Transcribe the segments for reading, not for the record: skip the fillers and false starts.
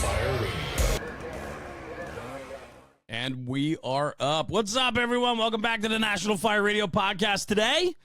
Fire Radio. And we are up. What's up, everyone? Welcome back to the National Fire Radio Podcast. Today,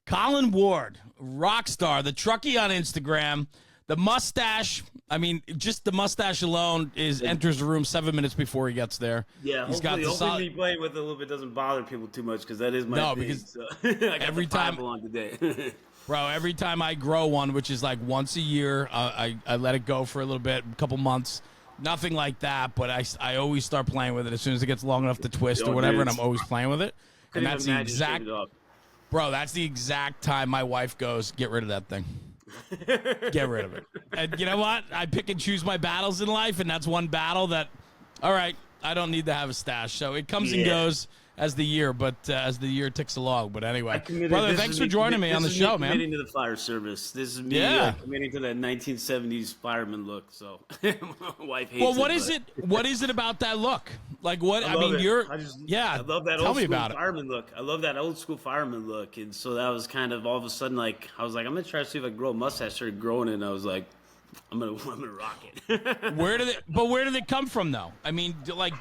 Colin Ward, rock star, the truckie on Instagram, the mustache. I mean, just the mustache alone enters the room 7 minutes before he gets there. Yeah, hopefully me playing with it a little bit doesn't bother people too much because that is my thing. Because so. I got every time on today. Bro, every time I grow one, which is like once a year, I let it go for a little bit, a couple months. Nothing like that, but I always start playing with it as soon as it gets long enough to twist or whatever, and I'm always playing with it. And that's the exact, bro, that's the exact time my wife goes, get rid of that thing. Get rid of it. And you know what? I pick and choose my battles in life, and that's one battle that, all right, I don't need to have a stash. So it comes and goes as the year, but as the year ticks along. But anyway, brother, thanks for joining me on the show, man. Committing to the fire service. This is me committing to that 1970s fireman look. So my wife hates it. Well, what is it about that look? Like what? I love that old school fireman look. I love that old school fireman look. And so that was kind of all of a sudden like I was like, I'm gonna try to see if I can grow a mustache. I started growing it, and I was like, I'm gonna rock it. Where did it come from though? I mean, like,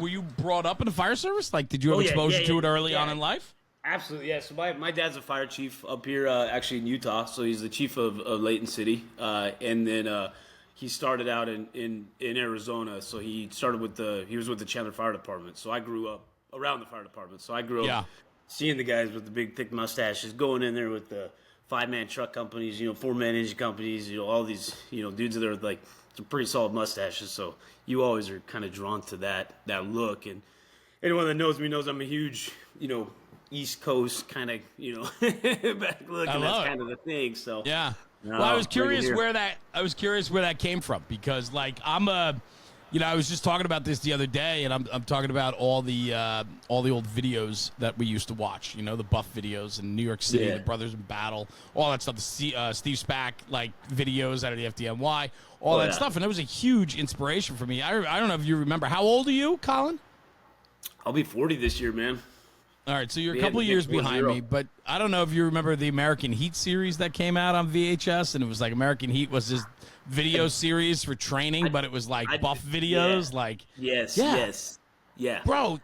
were you brought up in the fire service? Like, did you have exposure to it early on in life? Absolutely, yeah. So my dad's a fire chief up here, actually in Utah. So he's the chief of Layton City, and then he started out in Arizona. So he started he was with the Chandler Fire Department. So I grew up around the fire department. So I grew up seeing the guys with the big thick mustaches going in there with the 5-man truck companies, 4-man engine companies, all these, dudes that are like some pretty solid mustaches. So you always are kind of drawn to that look. And anyone that knows me knows I'm a huge, East Coast kind of, back look, and that's kind of the thing. So yeah. Well, I was curious where that came from because like I was just talking about this the other day, and I'm talking about all the old videos that we used to watch. The Buff videos in New York City, the Brothers in Battle, all that stuff. The Steve Spack like videos out of the FDNY, all that stuff, and it was a huge inspiration for me. I don't know if you remember. How old are you, Colin? I'll be 40 this year, man. All right, so you're a couple of years behind me, but I don't know if you remember the American Heat series that came out on VHS, and it was like American Heat was this video series for training, but it was like Buff videos, Bro,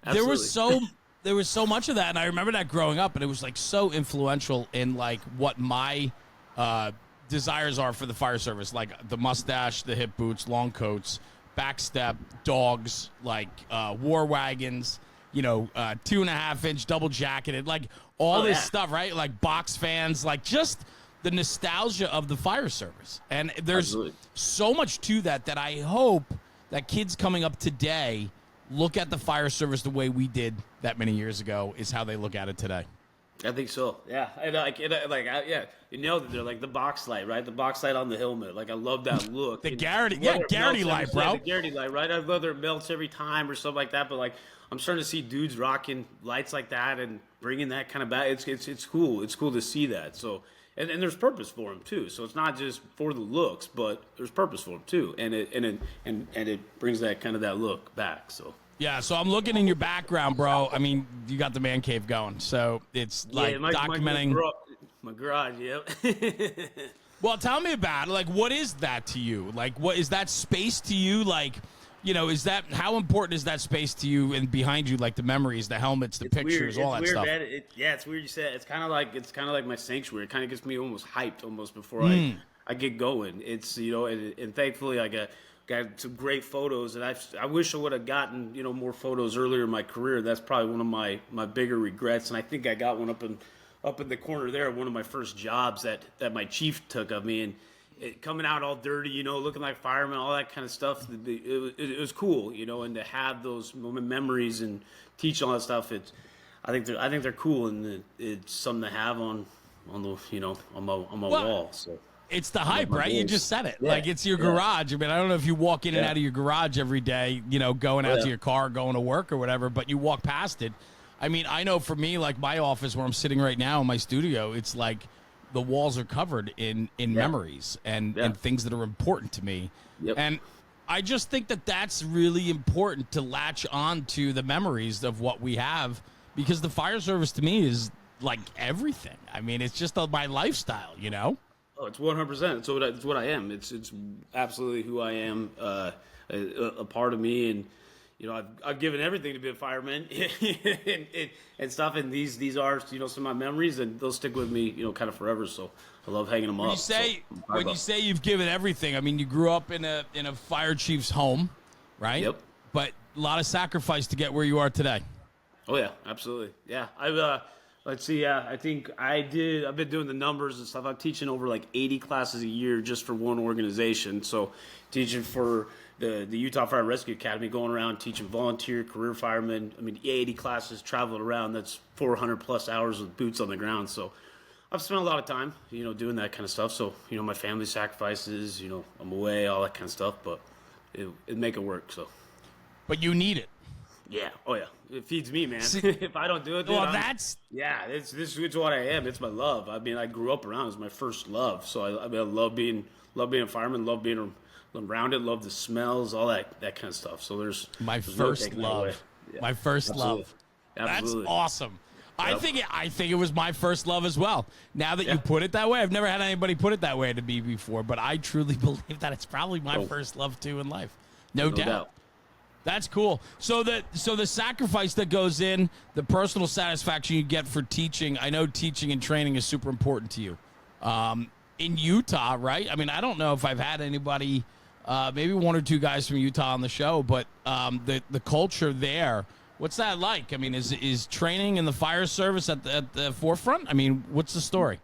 absolutely. there was so much of that, and I remember that growing up, and it was like so influential in like what my desires are for the fire service, like the mustache, the hip boots, long coats, backstep, dogs, like war wagons. 2.5-inch double jacketed, like all this stuff, right? Like box fans, like just the nostalgia of the fire service. And there's so much to that I hope that kids coming up today look at the fire service the way we did that many years ago is how they look at it today. I think so. Yeah. And you know that they're like the box light, right? The box light on the helmet. Like I love that look. The Garrity light, bro. The Garrity light, right? I love it melts every time or something like that. But like I'm starting to see dudes rocking lights like that and bringing that kind of back. It's cool. It's cool to see that. So and there's purpose for them too. So it's not just for the looks, but there's purpose for them too. And it brings that kind of that look back. So. Yeah, so I'm looking in your background, bro. I mean, you got the man cave going, so it's like documenting my garage. Yep. Well, tell me about it. Like, what is that to you? Like, what is that space to you? Like, is that how important is that space to you? And behind you, like the memories, the helmets, the pictures, all that stuff. Man. It's weird. You said it's kind of like my sanctuary. It kind of gets me almost hyped before I get going. It's and thankfully I got some great photos, and I wish I would have gotten more photos earlier in my career. That's probably one of my bigger regrets, and I think I got one up in the corner there, one of my first jobs that my chief took of me, and coming out all dirty, looking like fireman, all that kind of stuff. It was cool, and to have those memories and teach all that stuff. I think they're cool, and it's something to have on my wall. So. It's the hype, right? You just said it. Yeah. Like, it's your garage. I mean, I don't know if you walk in and out of your garage every day, going out to your car, going to work or whatever, but you walk past it. I mean, I know for me, like my office where I'm sitting right now in my studio, it's like the walls are covered in memories and things that are important to me. Yep. And I just think that that's really important to latch on to the memories of what we have, because the fire service to me is like everything. I mean, it's just my lifestyle, Oh, it's 100%. It's what I am. It's absolutely who I am. A part of me, and I've given everything to be a fireman and stuff. And these are some of my memories, and they'll stick with me kind of forever. So I love hanging them When up. you say you've given everything, I mean you grew up in a fire chief's home, right? Yep. But a lot of sacrifice to get where you are today. Oh yeah, absolutely. Yeah, let's see. I think I've been doing the numbers and stuff. I'm teaching over like 80 classes a year just for one organization. So teaching for the Utah Fire Rescue Academy, going around teaching volunteer career firemen. I mean, 80 classes traveling around. That's 400 plus hours with boots on the ground. So I've spent a lot of time, doing that kind of stuff. So my family sacrifices. I'm away, all that kind of stuff. But it make it work. So. But you need it. Yeah. Oh yeah. It feeds me, man. If I don't do it, dude, this is what I am. It's my love. I mean, I grew up around it. It's my first love. So I love being a fireman. Love being around it. Love the smells, all that kind of stuff. So there's my no first love. Yeah. My first Absolutely. love. Absolutely. That's awesome. Yep. I think it was my first love as well. Now that you put it that way, I've never had anybody put it that way to me before, but I truly believe that it's probably my first love too in life. No doubt. That's cool. So the sacrifice that goes in, the personal satisfaction you get for teaching, I know teaching and training is super important to you. In Utah, right? I mean, I don't know if I've had anybody, maybe one or two guys from Utah on the show, but the culture there, what's that like? I mean, is training in the fire service at the forefront? I mean, what's the story?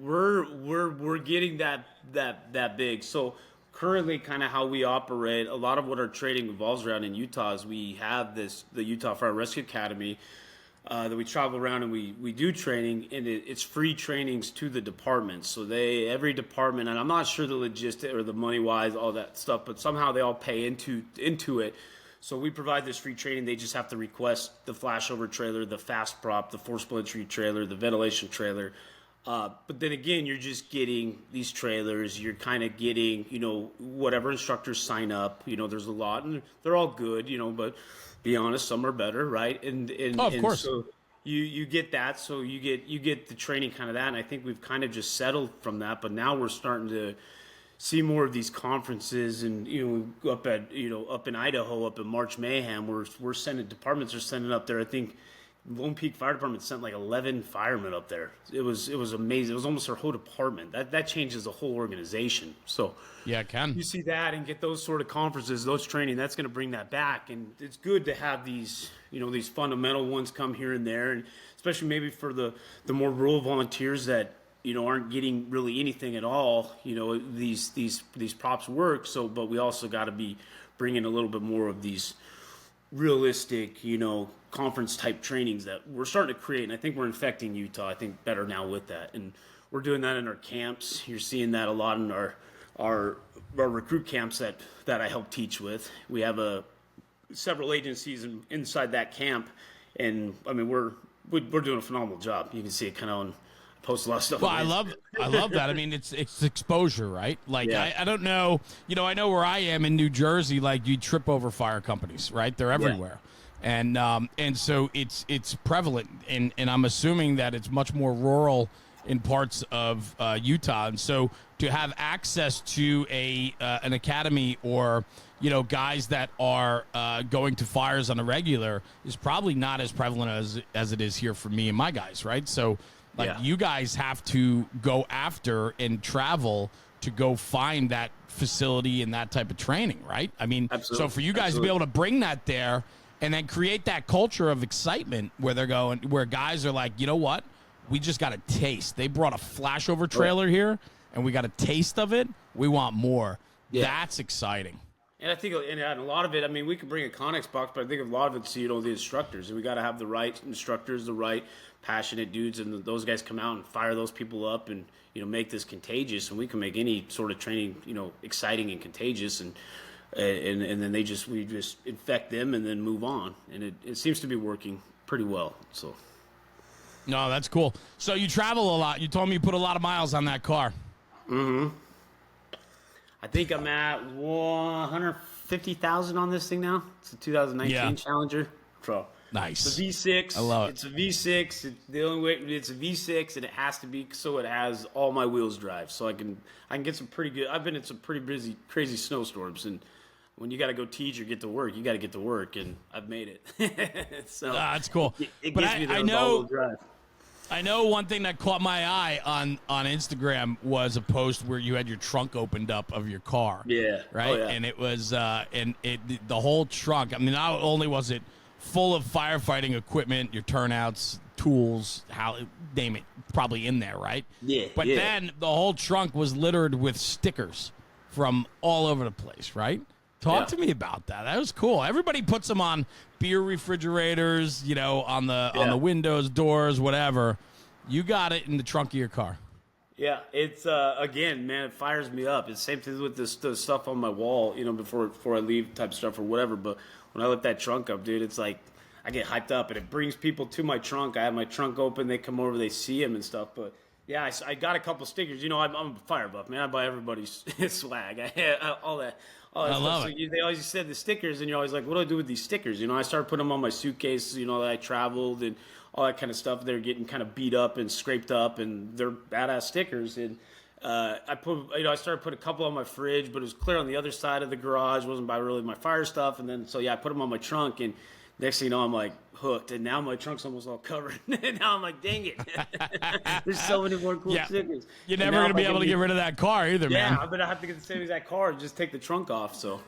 We're getting that big. So currently, kind of how we operate, a lot of what our training revolves around in Utah is we have the Utah Fire Rescue Academy that we travel around and we do training, and it's free trainings to the departments. So every department, and I'm not sure the logistic or the money wise, all that stuff, but somehow they all pay into it. So we provide this free training. They just have to request the flashover trailer, the fast prop, the forcible entry trailer, the ventilation trailer. But then again, you're just getting these trailers. You're kind of getting, whatever instructors sign up. There's a lot, and they're all good, but be honest, some are better, right? And of course. So you get that. So you get the training kind of that. And I think we've kind of just settled from that. But now we're starting to see more of these conferences, and up in Idaho, up in March Mayhem, we're sending departments are sending up there. I think Lone Peak Fire Department sent like 11 firemen up there. It was amazing. It was almost our whole department. That changes the whole organization. So yeah, it can. You see that and get those sort of conferences, those training. That's going to bring that back, and it's good to have these these fundamental ones come here and there, and especially maybe for the more rural volunteers that aren't getting really anything at all. These props work. So, but we also got to be bringing a little bit more of these realistic, conference type trainings that we're starting to create, and I think we're infecting Utah, I think, better now with that, and we're doing that in our camps. You're seeing that a lot in our recruit camps that I help teach with. We have several agencies inside that camp, and I mean we're doing a phenomenal job. You can see it kind of on post a lot of stuff. Well, I love that. I mean, it's exposure, right? Like, yeah. I don't know, I know where I am in New Jersey, like you trip over fire companies, right? They're everywhere. Yeah. And so it's prevalent, and I'm assuming that it's much more rural in parts of Utah. And so to have access to an academy or, guys that are going to fires on a regular is probably not as prevalent as it is here for me and my guys, right? So you guys have to go after and travel to go find that facility and that type of training, right? I mean, Absolutely. So for you guys to be able to bring that there and then create that culture of excitement where guys are like, you know what? We just got a taste. They brought a flashover trailer here, and we got a taste of it. We want more. Yeah. That's exciting. And I think, and a lot of it, I mean, we could bring a Connex box, but I think a lot of it's, the instructors. And we got to have the right instructors, the right passionate dudes, and those guys come out and fire those people up and, make this contagious. And we can make any sort of training, exciting and contagious. And then we just infect them and then move on. And it seems to be working pretty well, so. No, that's cool. So you travel a lot. You told me you put a lot of miles on that car. Mm-hmm. I think I'm at 150,000 on this thing now. It's a 2019 Challenger. So Nice. It's a V6. I love it. It's a V6. The only way it's a V6, and it has to be so it has all my wheels drive, so I can get some pretty good. I've been in some pretty busy, crazy snowstorms, and when you got to go teach or get to work, you got to get to work, and I've made it. So that's cool. It But gives me the I know. all-wheel drive. I know one thing that caught my eye on Instagram was a post where you had your trunk opened up of your car. Yeah. Right. Oh, yeah. And it was the whole trunk. I mean, not only was it full of firefighting equipment, your turnouts, tools, name it, probably in there, right? Yeah. But then the whole trunk was littered with stickers from all over the place, right? Talk to me about that. That was cool. Everybody puts them on beer refrigerators, on the windows, doors, whatever. You got it in the trunk of your car. Yeah, it's again, man, it fires me up. It's the same thing with the stuff on my wall, before I leave type stuff or whatever. But when I lift that trunk up, dude, it's like I get hyped up, and it brings people to my trunk. I have my trunk open, they come over, they see them and stuff. But yeah, I got a couple stickers. I'm a fire buff, man. I buy everybody's swag. All that. I love so it. They always said the stickers, and you're always like, what do I do with these stickers? I started putting them on my suitcase, that I traveled and all that kind of stuff. They're getting kind of beat up and scraped up, and they're badass stickers. And I started putting a couple on my fridge, but it was clear on the other side of the garage. It wasn't by really my fire stuff. And then, I put them on my trunk, and next thing you know, I'm like hooked. And now my trunk's almost all covered. And now I'm like, dang it. There's so many more cool stickers. You're never going to be able to get rid of that car either, man. Yeah, I'm going to have to get the same exact car and just take the trunk off. So.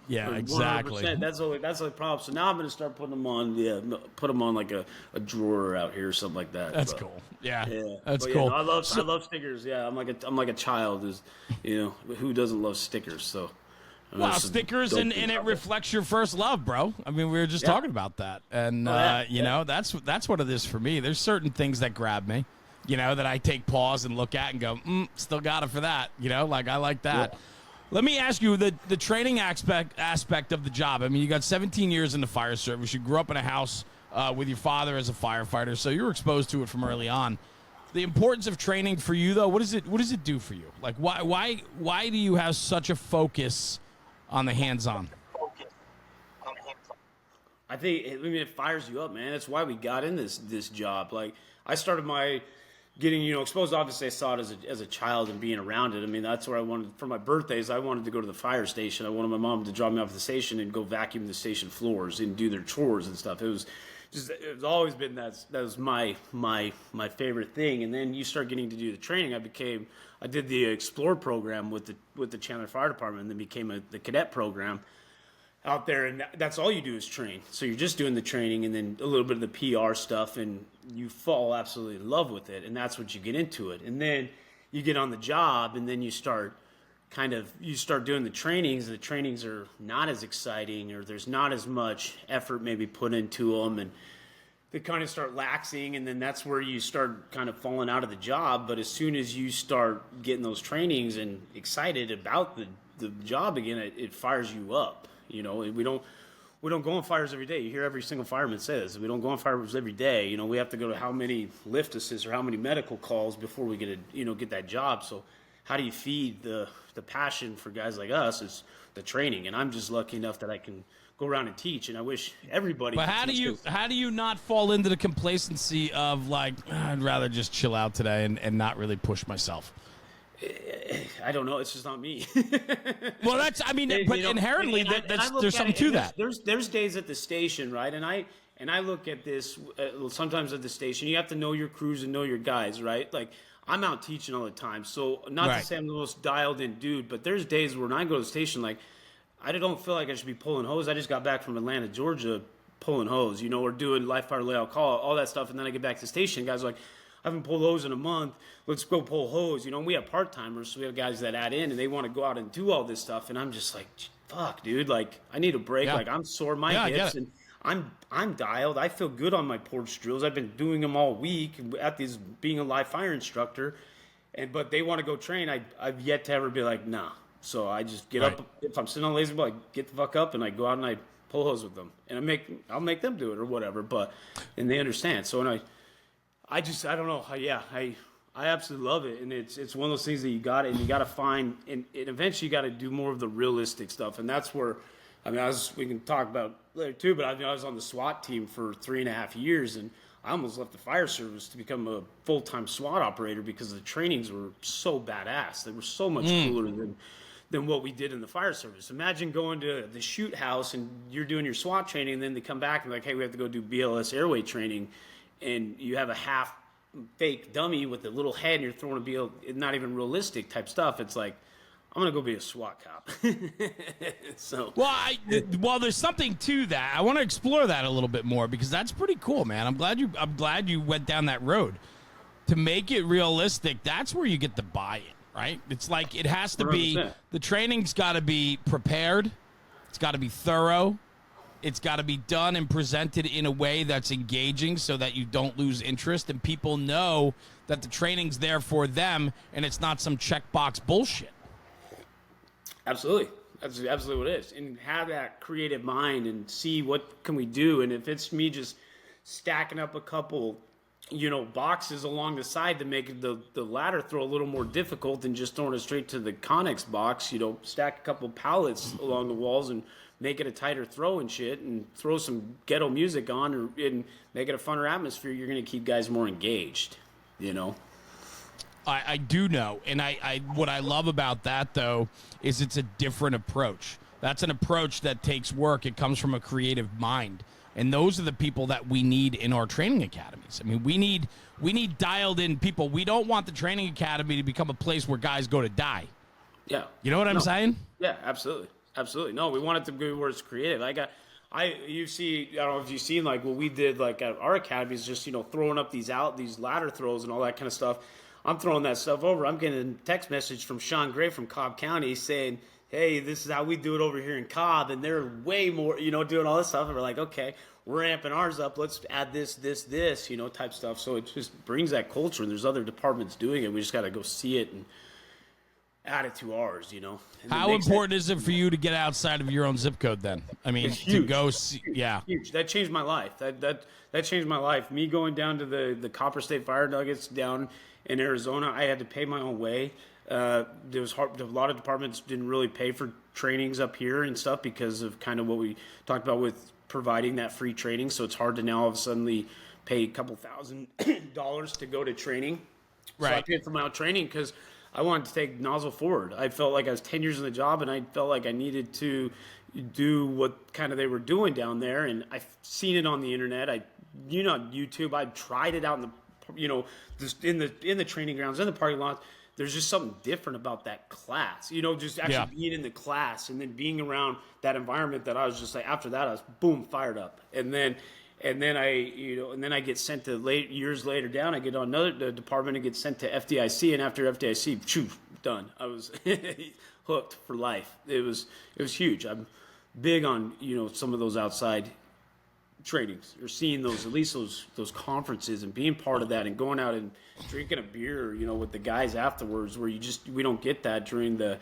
Yeah, exactly. 100%. That's the only problem. So now I'm going to start putting them on. Put them on like a drawer out here or something like that. That's cool. Yeah, that's but cool. I love stickers. Yeah, I'm like a child. Who doesn't love stickers? So. Stickers and it reflects your first love, bro. I mean, we were just talking about that, and that's what it is for me. There's certain things that grab me, that I take pause and look at and go, still got it for that. Like I like that. Yeah. Let me ask you the training aspect of the job. I mean, you got 17 years in the fire service. You grew up in a house with your father as a firefighter, so you were exposed to it from early on. The importance of training for you, though, what does it do for you? Like, why do you have such a focus on the hands-on? I think it fires you up, man. That's why we got in this job. Like, I started my getting exposed. Obviously, I saw it as a child and being around it. I mean, that's where I wanted for my birthdays. I wanted to go to the fire station. I wanted my mom to drop me off at the station and go vacuum the station floors and do their chores and stuff. It's always been that was my favorite thing. And then you start getting to do the training. I did the Explore program with the Chandler Fire Department, and then became the cadet program out there, and that's all you do is train. So you're just doing the training and then a little bit of the PR stuff, and you fall absolutely in love with it, and that's what you get into it. And then you get on the job, and then you start doing the trainings. The trainings are not as exciting, or there's not as much effort maybe put into them, and they kind of start laxing, and then that's where you start kind of falling out of the job. But as soon as you start getting those trainings and excited about the job again, it fires you up. We don't go on fires every day. You hear every single fireman say this. We don't go on fires every day. We have to go to how many lift assists or how many medical calls before we get that job. So how do you feed the passion for guys like us is the training. And I'm just lucky enough that I can go around and teach, and I wish everybody. But how do you not fall into the complacency of like, I'd rather just chill out today and not really push myself? I don't know. It's just not me. Well, but inherently, there's something to that. There's days at the station, right? And I look at this sometimes at the station. You have to know your crews and know your guys, right? Like I'm out teaching all the time, so not to say I'm the most dialed in dude, but there's days when I go to the station, like I don't feel like I should be pulling hose. I just got back from Atlanta, Georgia, pulling hose. We're doing live fire layout call, all that stuff, and then I get back to the station. Guys are like, I haven't pulled hose in a month. Let's go pull hose. We have part-timers, so we have guys that add in, and they want to go out and do all this stuff. And I'm just like, fuck, dude. Like, I need a break. Yeah. Like, I'm sore my hips, and I'm dialed. I feel good on my porch drills. I've been doing them all week at these being a live fire instructor. But they want to go train. I've yet to ever be like, nah. So I just get up. If I'm sitting on a lazy boy, I get the fuck up, and I go out and I pull hose with them. And I'll make them do it or whatever. And they understand. So I don't know. I absolutely love it, and it's one of those things that you got to find, and eventually you got to do more of the realistic stuff, and that's where I mean, we can talk about later too, but I mean, I was on the SWAT team for 3.5 years, and I almost left the fire service to become a full-time SWAT operator because the trainings were so badass. They were so much cooler than what we did in the fire service. Imagine going to the shoot house and you're doing your SWAT training, and then they come back and like, hey, we have to go do BLS airway training, and you have a half fake dummy with a little head and you're throwing not even realistic type stuff. It's like, I'm gonna go be a SWAT cop. So well, there's something to that. I want to explore that a little bit more because that's pretty cool, man. I'm glad you went down that road. To make it realistic, that's where you get the buy-in, right? It's like it has to be 100%. the training's got to be prepared, it's got to be thorough, it's got to be done and presented in a way that's engaging so that you don't lose interest and people know that the training's there for them and it's not some checkbox bullshit. Absolutely. That's absolutely what it is. And have that creative mind and see what can we do. And if it's me just stacking up a couple, boxes along the side to make the ladder throw a little more difficult than just throwing it straight to the Connex box, stack a couple pallets along the walls and make it a tighter throw and shit and throw some ghetto music on and make it a funner atmosphere, you're going to keep guys more engaged, I do know, and I what I love about that, though, is it's a different approach. That's an approach that takes work. It comes from a creative mind, and those are the people that we need in our training academies. I mean, we need dialed-in people. We don't want the training academy to become a place where guys go to die. Yeah. You know what I'm saying? Yeah, absolutely. Absolutely. No, we want it to be where it's creative. I don't know if you've seen like what we did like at our academies, just, throwing up these ladder throws and all that kind of stuff. I'm throwing that stuff over. I'm getting a text message from Sean Gray from Cobb County saying, hey, this is how we do it over here in Cobb. And they're way more, doing all this stuff. And we're like, okay, we're amping ours up. Let's add this, type stuff. So it just brings that culture. And there's other departments doing it. We just got to go see it and add it to ours, And how important is it for you to get outside of your own zip code then? I mean, to go see, yeah. Huge. That changed my life. That changed my life. Me going down to the Copper State Fire Nuggets down in Arizona, I had to pay my own way. There was hard, a lot of departments didn't really pay for trainings up here and stuff because of kind of what we talked about with providing that free training. So it's hard to now all of a sudden pay a couple $1,000 to go to training. Right. So I paid for my own training because I wanted to take nozzle forward. I felt like I was 10 years in the job and I felt like I needed to do what kind of they were doing down there. And I've seen it on the internet. YouTube, I tried it out in the, just in the training grounds, in the parking lots. There's just something different about that class, just actually being in the class and then being around that environment that I was just like, after that, I was boom, fired up. And then I get sent to years later down, I get on another department and get sent to FDIC. And after FDIC, phew, done. I was hooked for life. It was huge. I'm big on, some of those outside trainings or seeing those, at least those conferences and being part of that and going out and drinking a beer, with the guys afterwards where we don't get that during the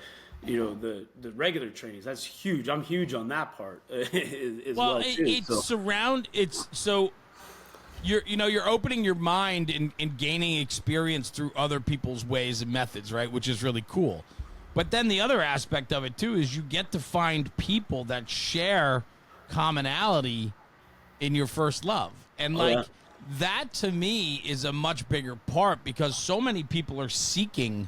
regular trainings. That's huge. I'm huge on that part as well. So you're opening your mind and gaining experience through other people's ways and methods, right? Which is really cool. But then the other aspect of it too is you get to find people that share commonality in your first love. And that to me is a much bigger part because so many people are seeking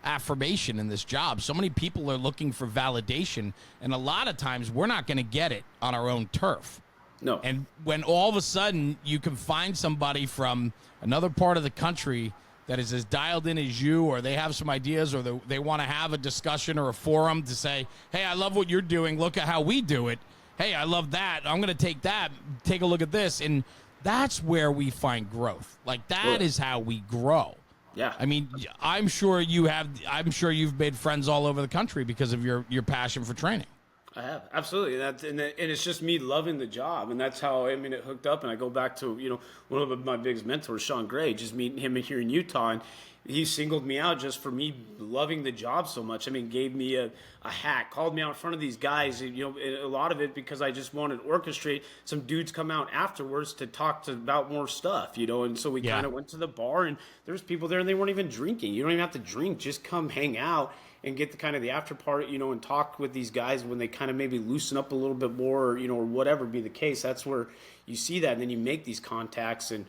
affirmation in this job. So many people are looking for validation, and a lot of times we're not going to get it on our own turf. No. And when all of a sudden you can find somebody from another part of the country that is as dialed in as you, or they have some ideas, or they want to have a discussion or a forum to say, hey, I love what you're doing. Look at how we do it. Hey, I love that. I'm going to take that. Take a look at this. And that's where we find growth. Like that is how we grow. Yeah. I mean, I'm sure you've made friends all over the country because of your passion for training. I have, absolutely. And it's just me loving the job, and that's how it hooked up. And I go back to one of my biggest mentors, Sean Gray, just meeting him here in Utah, and he singled me out just for me loving the job so much. I mean, gave me a hat, called me out in front of these guys, you know, a lot of it because I just wanted to orchestrate some dudes come out afterwards to talk about more stuff, you know, and so we kind of went to the bar and there's people there and they weren't even drinking. You don't even have to drink, just come hang out and get the kind of the after party, you know, and talk with these guys when they kind of maybe loosen up a little bit more, or, you know, or whatever be the case. That's where you see that, and then you make these contacts and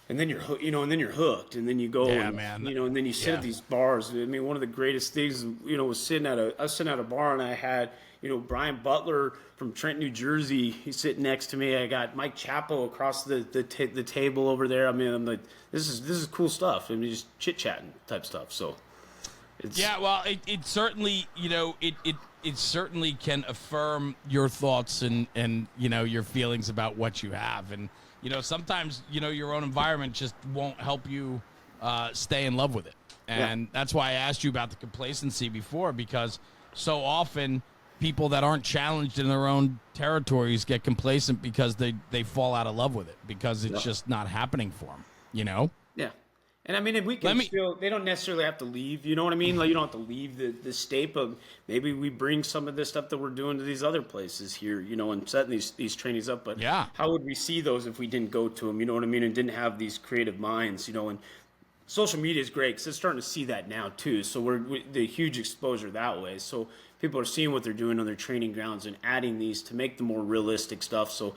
then you're, you know, and then you're hooked, and then you go, you know, and then you sit at these bars. I mean, one of the greatest things, you know, was I was sitting at a bar, and I had, you know, Brian Butler from Trent, New Jersey. He's sitting next to me. I got Mike Chapo across the table over there. I mean, I'm like, this is cool stuff. I mean, just chit chatting type stuff. So, well, it certainly, you know, it certainly can affirm your thoughts and you know, your feelings about what you have. And you know, sometimes, you know, your own environment just won't help you stay in love with it. And that's why I asked you about the complacency before, because so often people that aren't challenged in their own territories get complacent because they fall out of love with it, because it's just not happening for them, you know? Yeah. And I mean, if we can still, they don't necessarily have to leave, you know what I mean? Like, you don't have to leave the state, but maybe we bring some of this stuff that we're doing to these other places here, you know, and setting these trainings up. But how would we see those if we didn't go to them, you know what I mean? And didn't have these creative minds, you know, and social media is great because it's starting to see that now too. So we're the huge exposure that way. So people are seeing what they're doing on their training grounds and adding these to make the more realistic stuff. So,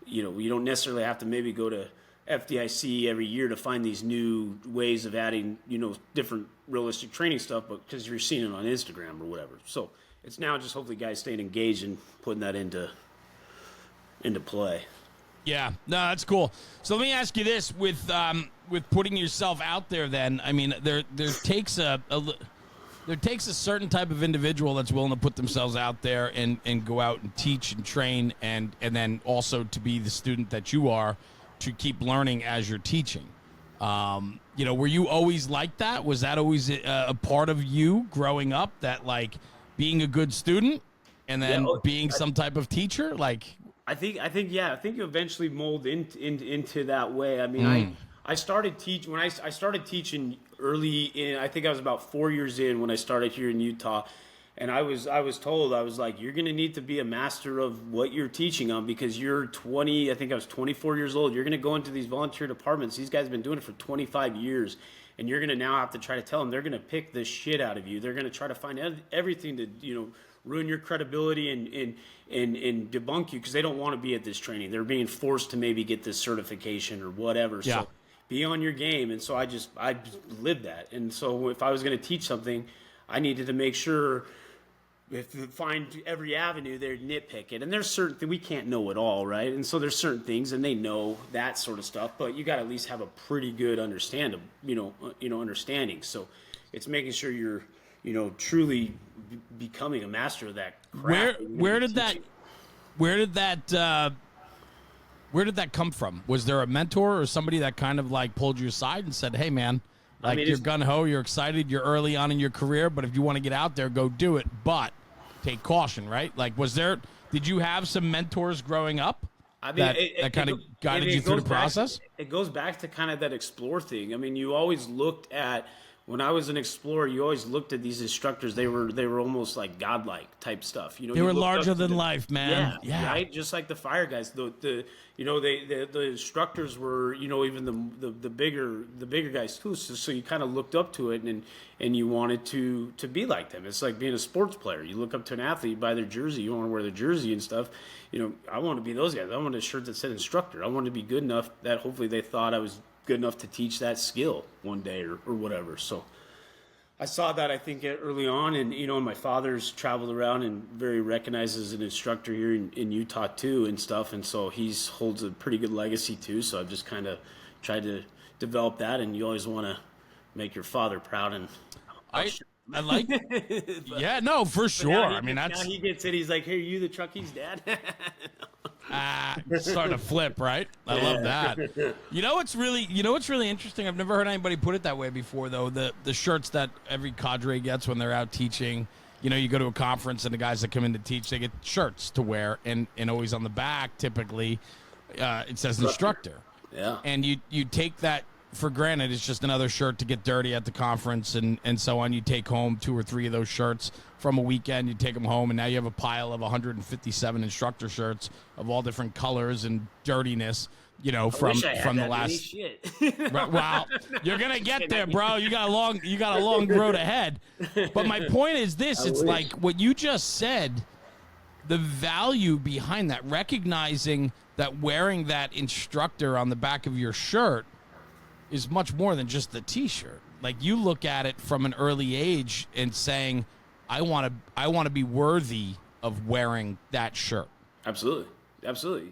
you know, you don't necessarily have to maybe go to FDIC every year to find these new ways of adding, you know, different realistic training stuff, but because you're seeing it on Instagram or whatever. So it's now just hopefully guys staying engaged and putting that into play. Yeah, no, that's cool. So let me ask you this: with putting yourself out there, then I mean, there takes a certain type of individual that's willing to put themselves out there and go out and teach and train, and then also to be the student that you are, to keep learning as you're teaching. You know, were you always like that? Was that always a part of you growing up, that like being a good student and then being some type of teacher? Like, I think you eventually mold into that way. I mean, I started when I started teaching early in, I think I was about 4 years in when I started here in Utah. And I was told, I was like, you're going to need to be a master of what you're teaching on, because you're 20, I think I was 24 years old. You're going to go into these volunteer departments. These guys have been doing it for 25 years. And you're going to now have to try to tell them, they're going to pick the shit out of you. They're going to try to find everything to, you know, ruin your credibility and debunk you, because they don't want to be at this training. They're being forced to maybe get this certification or whatever. Yeah. So be on your game. And so I just lived that. And so if I was going to teach something, I needed to make sure, if you find every avenue, they're nitpick it. And there's certain things, we can't know it all, right? And so there's certain things, and they know that sort of stuff, but you got to at least have a pretty good understanding. So it's making sure you're, you know, truly becoming a master of that craft. Where did that come from? Was there a mentor or somebody that kind of like pulled you aside and said, "Hey, man, like, you're gung-ho, you're excited, you're early on in your career, but if you want to get out there, go do it, but take caution," right? Like, did you have some mentors growing up? I mean, that kind of guided you through the process? It goes back to kind of that explore thing. I mean, you always looked at, when I was an explorer, you always looked at these instructors. They were almost like godlike type stuff. You know, they were larger than life, man. Yeah, right. Just like the fire guys. The instructors were, you know, even the bigger guys too. So you kind of looked up to it and you wanted to be like them. It's like being a sports player. You look up to an athlete, you buy their jersey, you want to wear their jersey and stuff. You know, I want to be those guys. I want a shirt that said instructor. I wanted to be good enough that hopefully they thought I was good enough to teach that skill one day or whatever. So I saw that, I think, early on, and, you know, my father's traveled around and very recognized as an instructor here in Utah too and stuff. And so holds a pretty good legacy too. So I've just kind of tried to develop that, and you always want to make your father proud. And I like, yeah, no, for sure. I mean, now he gets it. He's like, "Hey, are you the Truckies' dad?" Starting to flip, right? I love that. You know what's really interesting? I've never heard anybody put it that way before, though. The shirts that every cadre gets when they're out teaching. You know, you go to a conference and the guys that come in to teach, they get shirts to wear, and always on the back, typically, it says instructor. Yeah. And you take that for granted it's just another shirt to get dirty at the conference and so on. You take home 2 or 3 of those shirts from a weekend, you take them home, and now you have a pile of 157 instructor shirts of all different colors and dirtiness, you know, from the last shit. Right, wow, you're gonna get there, bro. You got a long road ahead. But my point is this: it's like what you just said. The value behind that, recognizing that wearing that instructor on the back of your shirt is much more than just the T-shirt. Like, you look at it from an early age and saying, I want to be worthy of wearing that shirt. Absolutely.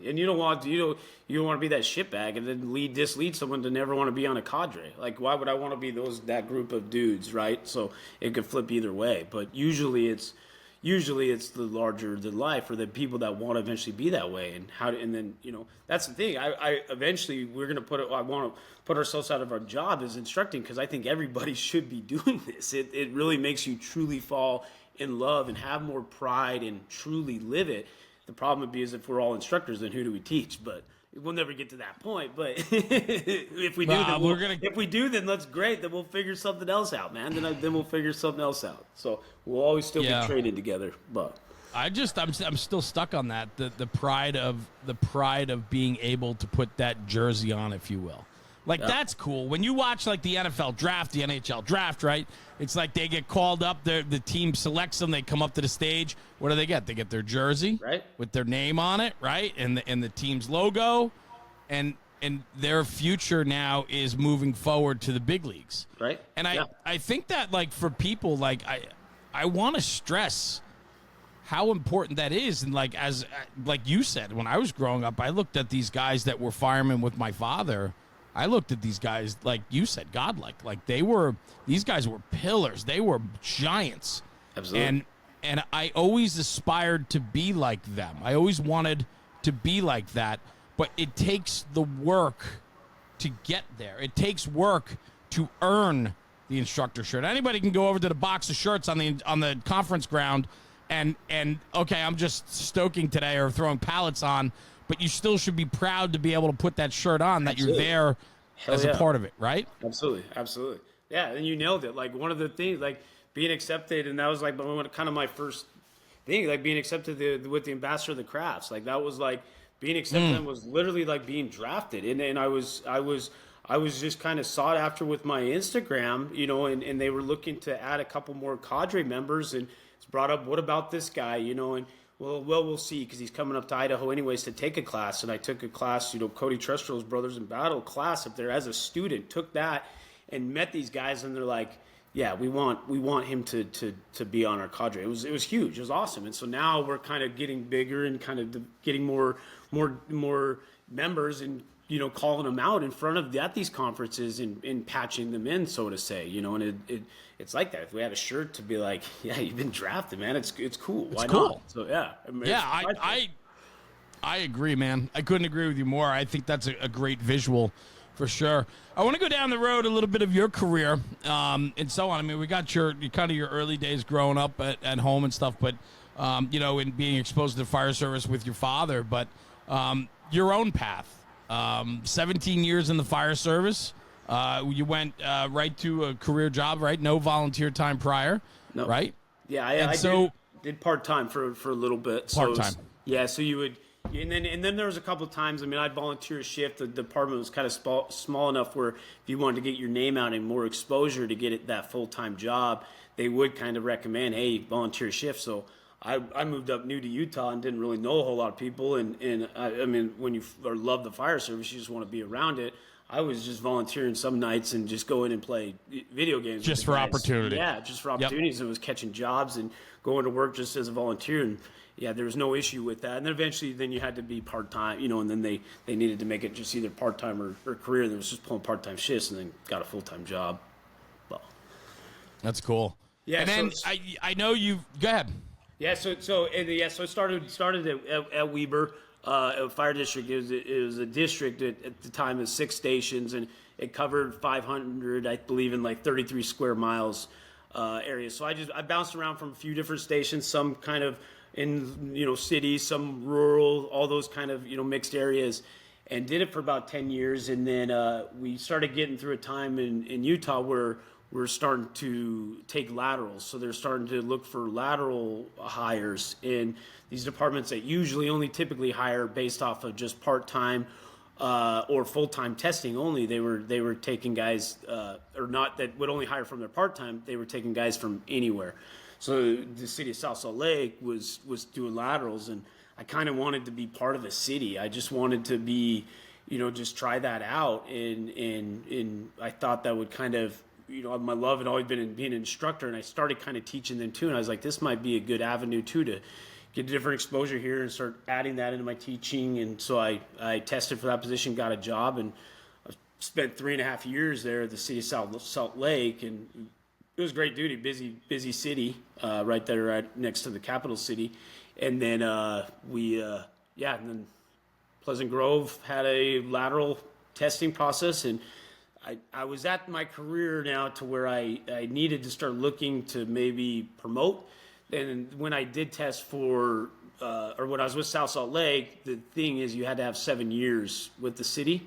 And you don't want to be that shitbag and then lead someone to never want to be on a cadre. Like, why would I want to be that group of dudes, right? So it could flip either way. But usually it's the larger than life, or the people that want to eventually be that way. And then, you know, that's the thing. I eventually I want to put ourselves out of our job as instructing, because I think everybody should be doing this. It really makes you truly fall in love and have more pride and truly live it. The problem would be is if we're all instructors, then who do we teach? But we'll never get to that point. But if we do, then that's great. Then we'll figure something else out, man. Then we'll figure something else out. So we'll always still be training together. But I'm still stuck on that. The pride of being able to put that jersey on, if you will. Like, that's cool. When you watch, like, the NFL draft, the NHL draft, right? It's like they get called up. The team selects them. They come up to the stage. What do they get? They get their jersey, right, with their name on it, right, and the team's logo, and their future now is moving forward to the big leagues, right? And I think that, like, for people, like, I want to stress how important that is. And like you said, when I was growing up, I looked at these guys that were firemen with my father. I looked at these guys, like you said, godlike. Like, these guys were pillars. They were giants. Absolutely. And I always aspired to be like them. I always wanted to be like that. But it takes the work to get there. It takes work to earn the instructor shirt. Anybody can go over to the box of shirts on the conference ground and okay, I'm just stoking today or throwing pallets on. But you still should be proud to be able to put that shirt on, that Absolutely. You're there as a part of it, right? Absolutely. Yeah, and you nailed it. Like, one of the things, like, being accepted, and that was, like, kind of my first thing, like, being accepted with the ambassador of the crafts. Like, that was, like, being accepted was literally like being drafted. And I was just kind of sought after with my Instagram, you know, and they were looking to add a couple more cadre members, and it's brought up, what about this guy, you know, and we'll see, because he's coming up to Idaho anyways to take a class. And I took a class, you know, Cody Trestrell's Brothers in Battle class up there as a student, took that and met these guys, and they're like, yeah, we want him to be on our cadre. It was huge. It was awesome. And so now we're kind of getting bigger and kind of getting more members, and, you know, calling them out in front of at these conferences and patching them in, so to say, you know. And it's like that. If we had a shirt to be like, yeah, you've been drafted, man, it's cool. Why not? So yeah. I agree, man. I couldn't agree with you more. I think that's a great visual for sure. I want to go down the road a little bit of your career and so on. I mean, we got your early days growing up at home and stuff, but you know, and being exposed to the fire service with your father, but your own path. 17 years in the fire service. You went right to a career job, right? No volunteer time prior, no. Right? Yeah, I did part-time for a little bit. Part-time. Yeah, so you would, and then there was a couple of times, I mean, I'd volunteer a shift. The department was kind of small enough where if you wanted to get your name out and more exposure to get it that full-time job, they would kind of recommend, hey, volunteer a shift. So I moved up new to Utah and didn't really know a whole lot of people. And I mean, when you love the fire service, you just want to be around it. I was just volunteering some nights and just go in and play video games. Just for opportunity. Yeah, just for opportunities. Yep. It was catching jobs and going to work just as a volunteer. And yeah, there was no issue with that. And then eventually you had to be part-time, you know, and then they needed to make it just either part-time or career. And it was just pulling part-time shifts, and then got a full-time job. Well, that's cool. Yeah. And then I know you go ahead. Yeah, so I started at Weber, a fire district. It was a district at the time of 6 stations, and it covered 500, I believe, in like 33 square miles area. So I bounced around from a few different stations, some kind of in, you know, cities, some rural, all those kind of, you know, mixed areas. and did it for about 10 years. And then we started getting through a time in Utah where we're starting to take laterals. So they're starting to look for lateral hires in these departments that usually only typically hire based off of just part-time or full-time testing only. They were taking guys, or not that would only hire from their part-time, they were taking guys from anywhere. So the city of South Salt Lake was doing laterals, and I kind of wanted to be part of the city. I just wanted to be, just try that out. And I thought that would kind of, my love had always been in being an instructor, and I started kind of teaching them too. And I was like, this might be a good avenue too, to get different exposure here and start adding that into my teaching. And so I tested for that position, got a job, and I spent 3.5 years there at the city of Salt Lake. And it was great duty, busy city, right there, right next to the capital city. And then and then Pleasant Grove had a lateral testing process, and I was at my career now to where I needed to start looking to maybe promote. And when I did test for, or when I was with South Salt Lake, the thing is you had to have 7 years with the city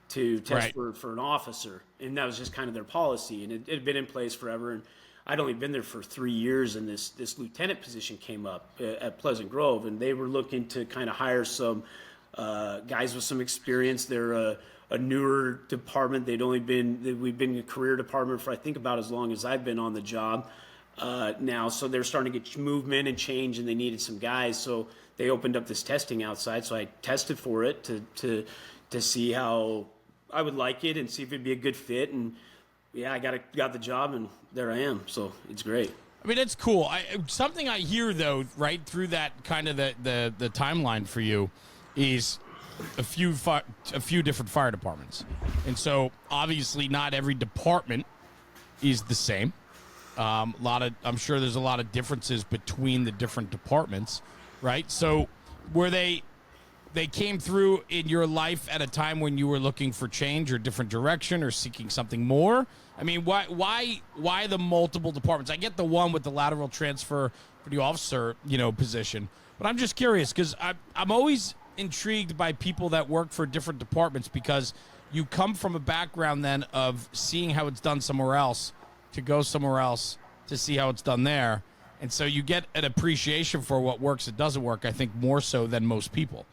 to test for an officer. And that was just kind of their policy. And it had been in place forever. And I'd only been there for 3 years, and this lieutenant position came up at Pleasant Grove. And they were looking to kind of hire some guys with some experience. They're a newer department. We've been a career department for I think about as long as I've been on the job now. So they're starting to get movement and change, and they needed some guys. So they opened up this testing outside. So I tested for it to see how I would like it and see if it'd be a good fit. And yeah, I got the job, and there I am. So it's great. I mean, it's cool. Something I hear though, right through that kind of the timeline for you is a few different fire departments. And so obviously not every department is the same. I'm sure there's a lot of differences between the different departments, right? So were they came through in your life at a time when you were looking for change or different direction or seeking something more? I mean, why the multiple departments? I get the one with the lateral transfer for the officer, position, but I'm just curious because I'm always intrigued by people that work for different departments, because you come from a background then of seeing how it's done somewhere else to go somewhere else to see how it's done there. And so you get an appreciation for what works and doesn't work, I think, more so than most people.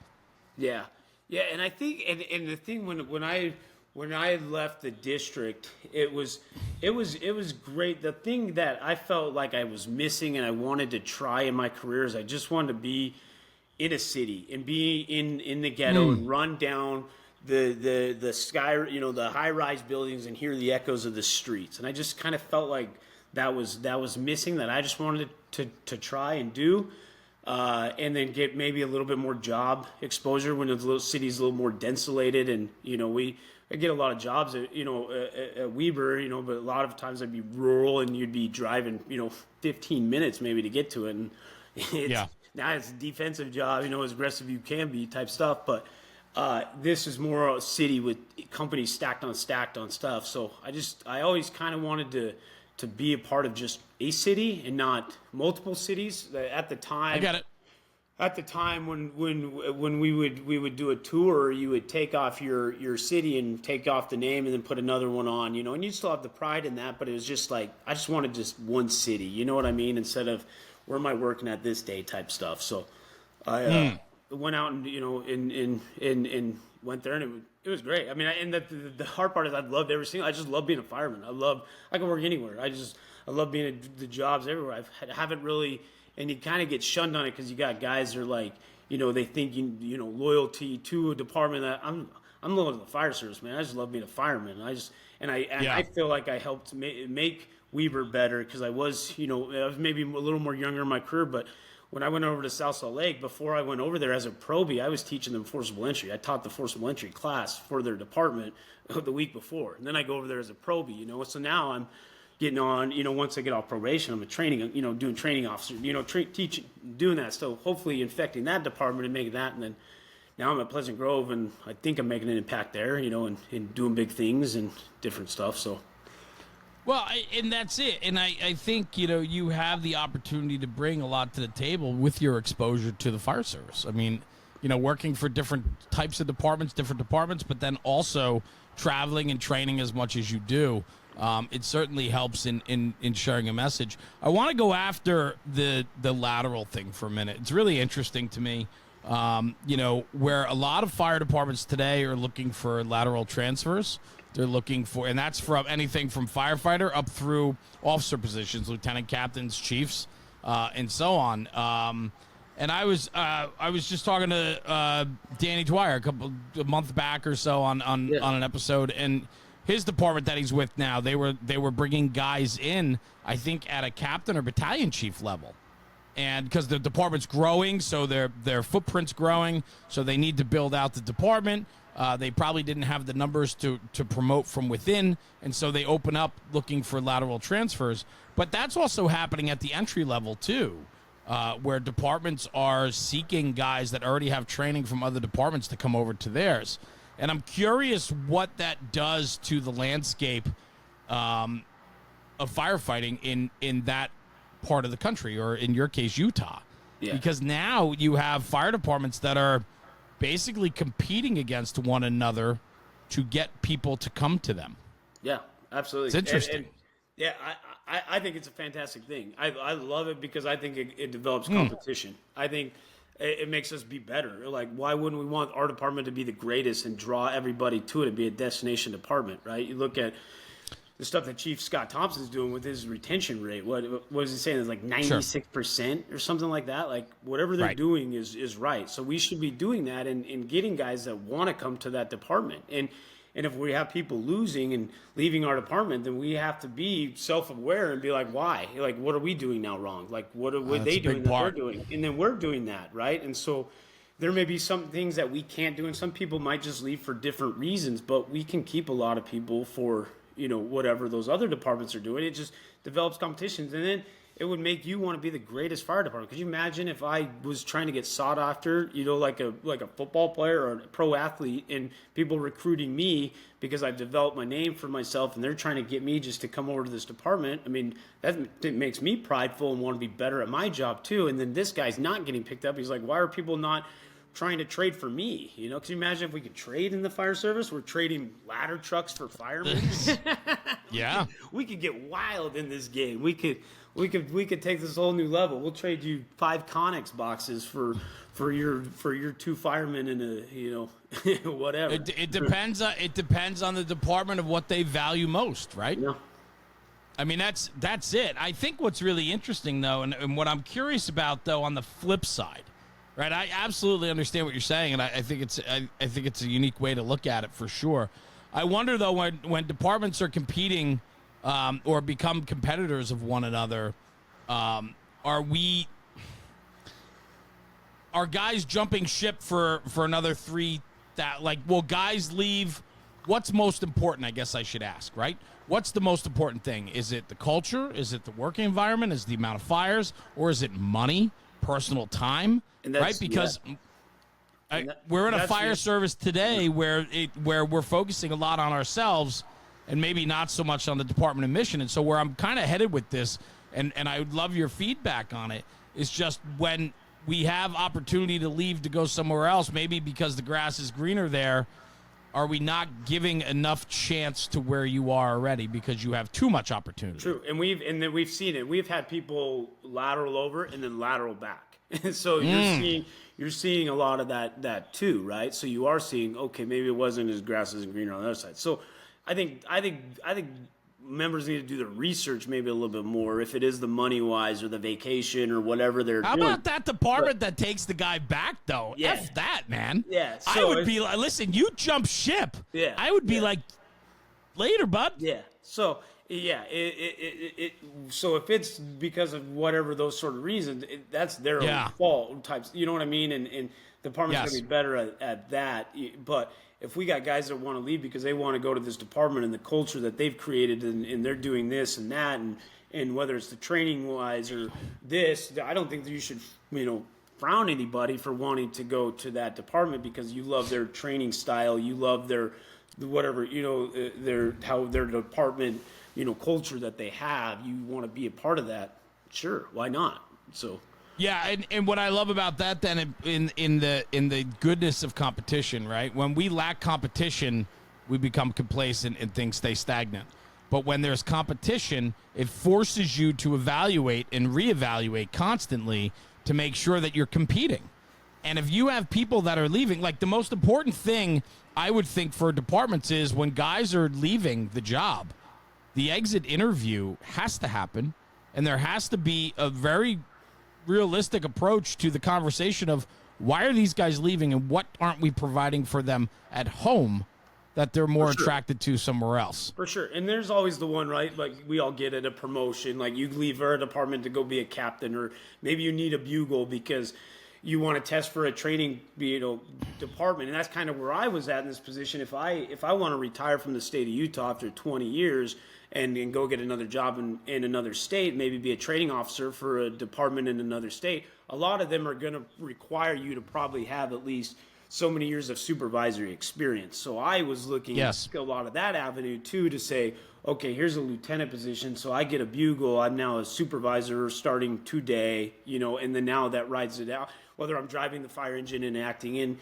Yeah. And I think, and the thing when I left the district, it was great. The thing that I felt like I was missing and I wanted to try in my career is I just wanted to be in a city and be in the ghetto and run down the sky, the high-rise buildings and hear the echoes of the streets. And I just kind of felt like that was missing, that I just wanted to try and do, and then get maybe a little bit more job exposure when the little city's a little more densulated. And I get a lot of jobs at Weber, but a lot of times I'd be rural and you'd be driving 15 minutes maybe to get to it. And now it's a defensive job, as aggressive you can be type stuff. But this is more a city with companies stacked on stuff. So I always kind of wanted to be a part of just a city and not multiple cities. At the time, I got it. At the time when we would do a tour, you would take off your city and take off the name and then put another one on, and you still have the pride in that, but it was just like I just wanted just one city, you know what I mean, instead of where am I working at this day type stuff. So I went out and and went there, and it was great. I mean, and the hard part is I've loved every single. I just love being a fireman. I can work anywhere. I love being at the jobs everywhere. I haven't really, and you kind of get shunned on it because you got guys that are like, they think loyalty to a department. That I'm loyal to the fire service, man. I just love being a fireman. I feel like I helped make Weber better because I was maybe a little more younger in my career, but when I went over to South Salt Lake, before I went over there as a probie, I was teaching them forcible entry. I taught the forcible entry class for their department the week before. And then I go over there as a probie, So now I'm getting on, once I get off probation, I'm a training, doing training officer, teaching, doing that. So hopefully infecting that department and making that. And then now I'm at Pleasant Grove, and I think I'm making an impact there, and doing big things and different stuff. So. Well, and that's it. And I think, you have the opportunity to bring a lot to the table with your exposure to the fire service. I mean, working for different types of departments, but then also traveling and training as much as you do. It certainly helps in sharing a message. I want to go after the lateral thing for a minute. It's really interesting to me, where a lot of fire departments today are looking for lateral transfers. They're looking for, and that's from anything from firefighter up through officer positions, lieutenant captains, chiefs, and so on. And I was just talking to Danny Dwyer a month back or so on an episode, and his department that he's with now, they were bringing guys in, I think, at a captain or battalion chief level, and because the department's growing, so their footprint's growing, so they need to build out the department. They probably didn't have the numbers to promote from within, and so they open up looking for lateral transfers. But that's also happening at the entry level too, where departments are seeking guys that already have training from other departments to come over to theirs. And I'm curious what that does to the landscape of firefighting in that part of the country, or in your case, Utah. Yeah. Because now you have fire departments that are basically competing against one another to get people to come to them. Yeah, absolutely. It's interesting. And yeah, I think it's a fantastic thing. I love it because I think it develops competition. I think it makes us be better. Like, why wouldn't we want our department to be the greatest and draw everybody to it and be a destination department, right? You look at the stuff that Chief Scott Thompson's doing with his retention rate. What was he saying? It's like 96% or something like that. Like, whatever they're doing is right. So we should be doing that and getting guys that want to come to that department. And if we have people losing and leaving our department, then we have to be self-aware and be like, why? Like, what are we doing now wrong? Like, what are they doing that we're doing? And then we're doing that, right? And so there may be some things that we can't do, and some people might just leave for different reasons, but we can keep a lot of people for, whatever those other departments are doing. It just develops competitions, and then it would make you want to be the greatest fire department. Could you imagine if I was trying to get sought after, like a football player or a pro athlete, and people recruiting me because I've developed my name for myself, and they're trying to get me just to come over to this department? I mean, that makes me prideful and want to be better at my job too. And then this guy's not getting picked up. He's like, why are people not trying to trade for me? Can you imagine if we could trade in the fire service? We're trading ladder trucks for firemen. Yeah, we could get wild in this game. We could take this whole new level. We'll trade you 5 Connex boxes for your 2 firemen and a whatever. It depends on the department of what they value most, right? Yeah. I mean, that's it. I think what's really interesting though, and what I'm curious about though, on the flip side, right? I absolutely understand what you're saying, and I think it's a unique way to look at it for sure. I wonder though, when departments are competing or become competitors of one another, are guys jumping ship for another 3? That, like, will guys leave? What's most important, I guess I should ask, right? What's the most important thing? Is it the culture? Is it the working environment? Is it the amount of fires? Or is it money, personal time, right? Because we're in a fire service today where we're focusing a lot on ourselves and maybe not so much on the department of mission. And so where I'm kind of headed with this, and I would love your feedback on it, is just when we have opportunity to leave to go somewhere else, maybe because the grass is greener there, are we not giving enough chance to where you are already because you have too much opportunity? True, and we've seen it. We've had people lateral over and then lateral back. So you're seeing a lot of that too, right? So you are seeing, okay, maybe it wasn't as grass isn't greener on the other side. So I think members need to do the research maybe a little bit more, if it is the money wise or the vacation or whatever they're doing. How about that department that takes the guy back though? Yeah. F that, man. Yeah. So I would be like, listen, you jump ship. Yeah. I would be like, later, bud. Yeah. So yeah, so if it's because of whatever those sort of reasons, that's their own fault types. You know what I mean? And the department's going to be better at that. But if we got guys that want to leave because they want to go to this department and the culture that they've created, and they're doing this and that, and whether it's the training wise or this, I don't think that you should, frown anybody for wanting to go to that department because you love their training style, you love their whatever, their department, culture that they have. You want to be a part of that. Sure, why not? So Yeah, and what I love about that then in the goodness of competition, right? When we lack competition, we become complacent and things stay stagnant. But when there's competition, it forces you to evaluate and reevaluate constantly to make sure that you're competing. And if you have people that are leaving, like the most important thing I would think for departments is when guys are leaving the job, the exit interview has to happen, and there has to be a very realistic approach to the conversation of why are these guys leaving and what aren't we providing for them at home that they're more attracted to somewhere else. For sure. And there's always the one, right? Like we all get at a promotion, like you leave our department to go be a captain, or maybe you need a bugle because you want to test for a training, department. And that's kind of where I was at in this position. If I want to retire from the state of Utah after 20 years and go get another job in another state, maybe be a training officer for a department in another state, a lot of them are going to require you to probably have at least so many years of supervisory experience. So I was looking at a lot of that avenue too, to say, okay, here's a lieutenant position. So I get a bugle. I'm now a supervisor starting today, and then now that rides it out. Whether I'm driving the fire engine and acting in,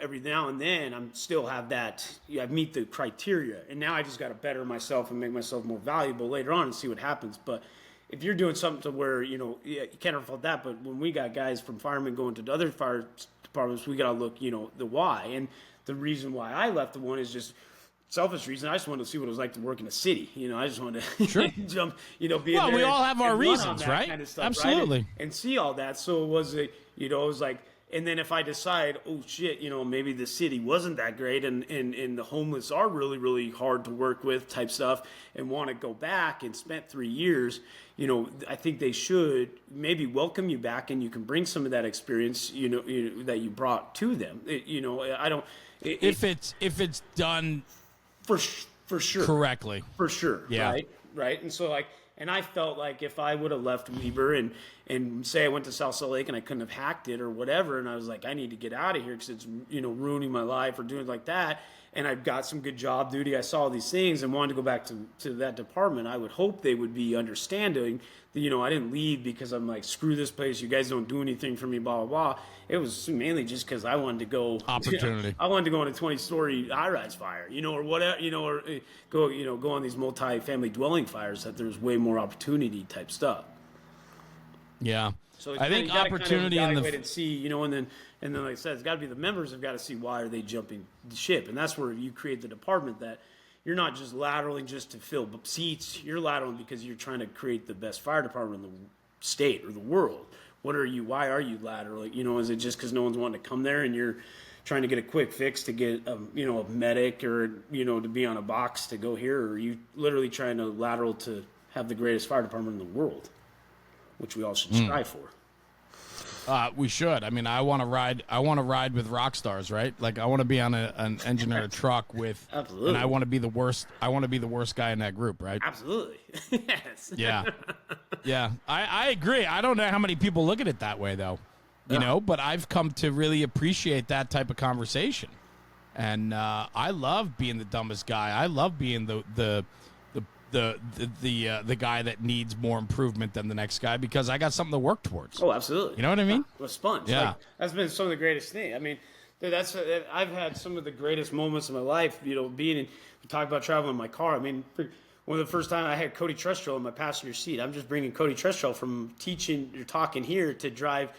every now and then, I'm still have that, I meet the criteria. And now I just got to better myself and make myself more valuable later on and see what happens. But if you're doing something to where, you can't afford that. But when we got guys from firemen going to other fire departments, we got to look, the why. And the reason why I left the one is just selfish reason. I just wanted to see what it was like to work in a city. I just wanted to jump, be in there. Well, we all have our reasons, right? Kind of stuff, absolutely. Right? And see all that. So it was it was like, and then if I decide, oh shit, maybe the city wasn't that great and the homeless are really, really hard to work with type stuff and want to go back and spent 3 years, I think they should maybe welcome you back and you can bring some of that experience, that you brought to them. If it's done for sure. Correctly. For sure. Yeah. Right. And so and I felt like if I would have left Weber and say I went to South Salt Lake and I couldn't have hacked it or whatever, and I was like, I need to get out of here because it's, ruining my life or doing like that, and I've got some good job duty, I saw these things and wanted to go back to that department, I would hope they would be understanding that, I didn't leave because I'm like, screw this place, you guys don't do anything for me, blah, blah, blah. It was mainly just because I wanted to go opportunity. I wanted to go on a 20-story high-rise fire, or whatever, or go on these multi-family dwelling fires that there's way more opportunity type stuff. Yeah. So I think opportunity kind of evaluate and see, and then like I said, it's got to be the members have got to see why are they jumping the ship, and that's where you create the department that you're not just lateraling just to fill seats. You're lateraling because you're trying to create the best fire department in the state or the world. Why are you lateraling? Is it just because no one's wanting to come there and you're trying to get a quick fix to get a medic or to be on a box to go here, or are you literally trying to lateral to have the greatest fire department in the world, which we all should strive for? We should. I mean, I want to ride with rock stars, right? Like I want to be on an engine or a truck with, absolutely. And I want to be the worst. I want to be the worst guy in that group, right? Absolutely. Yes. Yeah. Yeah. I agree. I don't know how many people look at it that way though, but I've come to really appreciate that type of conversation. And I love being the dumbest guy. I love being the guy that needs more improvement than the next guy because I got something to work towards. Oh, absolutely. You know what I mean? A sponge. Yeah. Like, that's been some of the greatest thing. I mean, dude, I've had some of the greatest moments of my life, being in, we talk about traveling in my car. I mean, one of the first time I had Cody Trestrell in my passenger seat. I'm just bringing Cody Trestrell from teaching or talking here to drive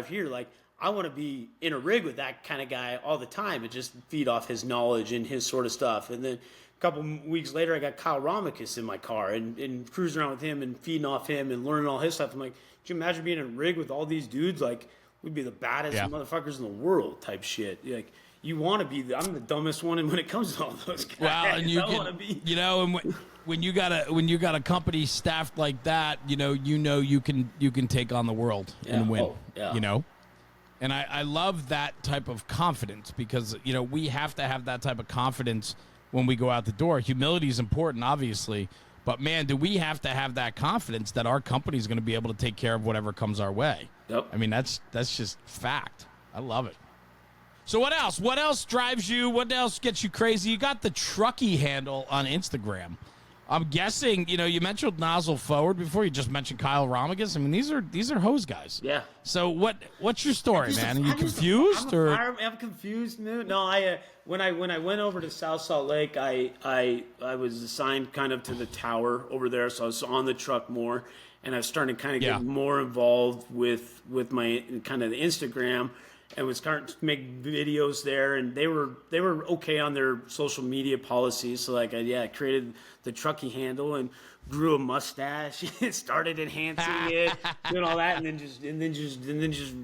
here. Like, I want to be in a rig with that kind of guy all the time and just feed off his knowledge and his sort of stuff. And then a couple weeks later, I got Kyle Ramicus in my car and cruising around with him and feeding off him and learning all his stuff. I'm like, could you imagine being in a rig with all these dudes? Like, we'd be the baddest motherfuckers in the world type shit. Like, you want to be, I'm the dumbest one when it comes to all those guys. Well, and you want to be. And when you got a company staffed like that, you can take on the world and win. Oh, yeah. And I love that type of confidence because, we have to have that type of confidence when we go out the door. Humility is important, obviously, but man, do we have to have that confidence that our company is going to be able to take care of whatever comes our way. Yep. I mean, that's just fact. I love it. So what else? What else drives you? What else gets you crazy? You got the Truckee handle on Instagram. I'm guessing, you mentioned nozzle forward before. You just mentioned Kyle Romagus. I mean, these are hose guys. Yeah. So what's your story, man? Are you confused I'm confused, man. No, when I went over to South Salt Lake, I was assigned kind of to the tower over there, so I was on the truck more, and I was starting to kind of get more involved with my kind of the Instagram. And was starting to make videos there, and they were okay on their social media policies. So like, I created the Truckee handle and grew a mustache, started enhancing it, doing all that, and then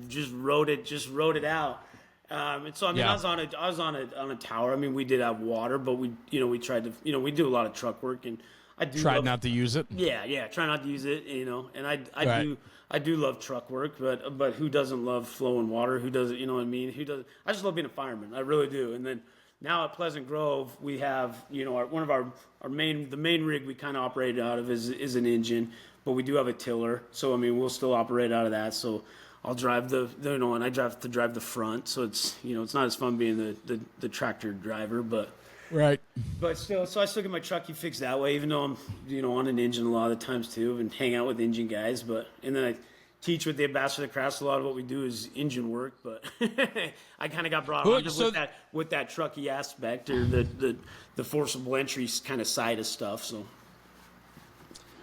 just wrote it out. And so I mean, I was on a tower. I mean, we did have water, but we tried to we do a lot of truck work, and I do tried not to use it. Yeah, try not to use it. And I do love truck work, but who doesn't love flowing water? Who doesn't? You know what I mean? Who does? I just love being a fireman. I really do. And then now at Pleasant Grove, we have one of the main rig we kind of operate out of is an engine, but we do have a tiller. So I mean, we'll still operate out of that. So I'll drive and I have to drive the front. So it's it's not as fun being the tractor driver, but. Right. But still, so I still get my truckie fixed that way, even though I'm, on an engine a lot of the times too, and hang out with engine guys. And then I teach with the Ambassador of the Crafts. A lot of what we do is engine work, but I kind of got brought on with that truckie aspect, or the forcible entry kind of side of stuff.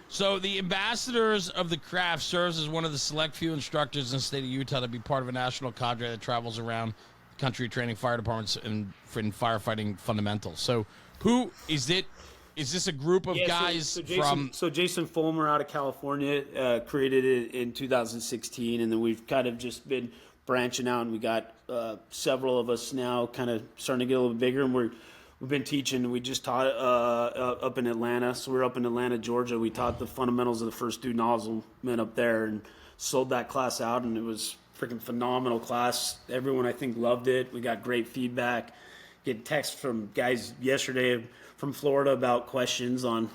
So the Ambassadors of the Craft serves as one of the select few instructors in the state of Utah to be part of a national cadre that travels around country training fire departments in firefighting fundamentals. So who is it? Is this a group of guys from... So Jason Fulmer out of California created it in 2016, and then we've kind of just been branching out, and we got several of us now kind of starting to get a little bit bigger, and we've been teaching. We just taught up in Atlanta. So we're up in Atlanta, Georgia. We taught the fundamentals of the first two nozzle men up there and sold that class out, and it was freaking phenomenal class. Everyone, I think, loved it. We got great feedback. Get texts from guys yesterday from Florida about questions on,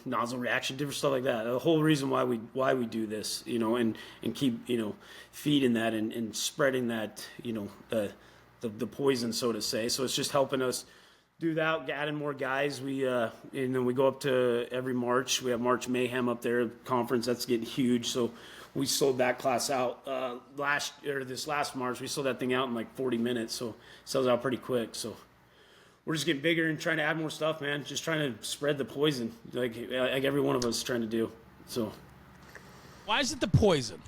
nozzle reaction, different stuff like that. The whole reason why we do this, and keep, feeding that and spreading that, the poison, so to say. So it's just helping us do that, adding more guys. And then we go up to every March. We have March Mayhem up there, conference that's getting huge. So we sold that class out this last March. We sold that thing out in like 40 minutes, so it sells out pretty quick. So we're just getting bigger and trying to add more stuff, man. Just trying to spread the poison, like every one of us is trying to do. So why is it the poison?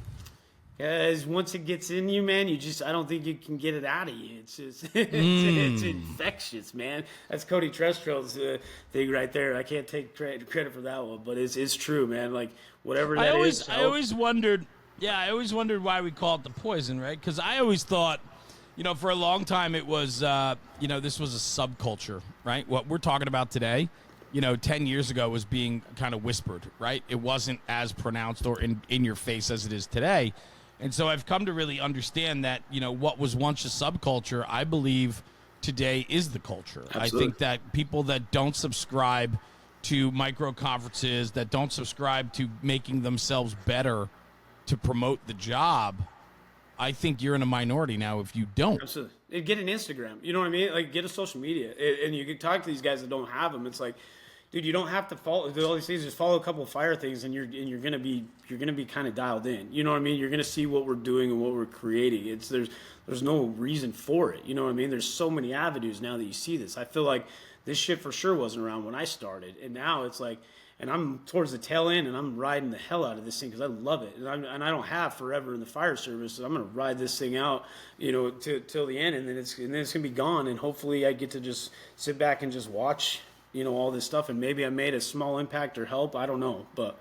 Because once it gets in you, man, I don't think you can get it out of you. It's just, it's infectious, man. That's Cody Trestrell's thing right there. I can't take credit for that one, but it's true, man. Like, whatever that is. I always wondered why we call it the poison, right? Because I always thought, for a long time it was, this was a subculture, right? What we're talking about today, 10 years ago was being kind of whispered, right? It wasn't as pronounced or in your face as it is today. And so I've come to really understand that, what was once a subculture, I believe today is the culture. Absolutely. I think that people that don't subscribe to micro conferences, that don't subscribe to making themselves better to promote the job, I think you're in a minority now if you don't. Absolutely. And get an Instagram. You know what I mean? Like, get a social media. And you can talk to these guys that don't have them. It's like, dude, you don't have to follow all these things. Just follow a couple of fire things, and you're gonna be kind of dialed in. You know what I mean? You're gonna see what we're doing and what we're creating. There's no reason for it. You know what I mean? There's so many avenues now that you see this. I feel like this shit for sure wasn't around when I started, and now it's like, and I'm towards the tail end, and I'm riding the hell out of this thing because I love it, and I don't have forever in the fire service. So I'm gonna ride this thing out, till the end, and then it's gonna be gone, and hopefully I get to just sit back and just watch. All this stuff, and maybe I made a small impact or help. I don't know, but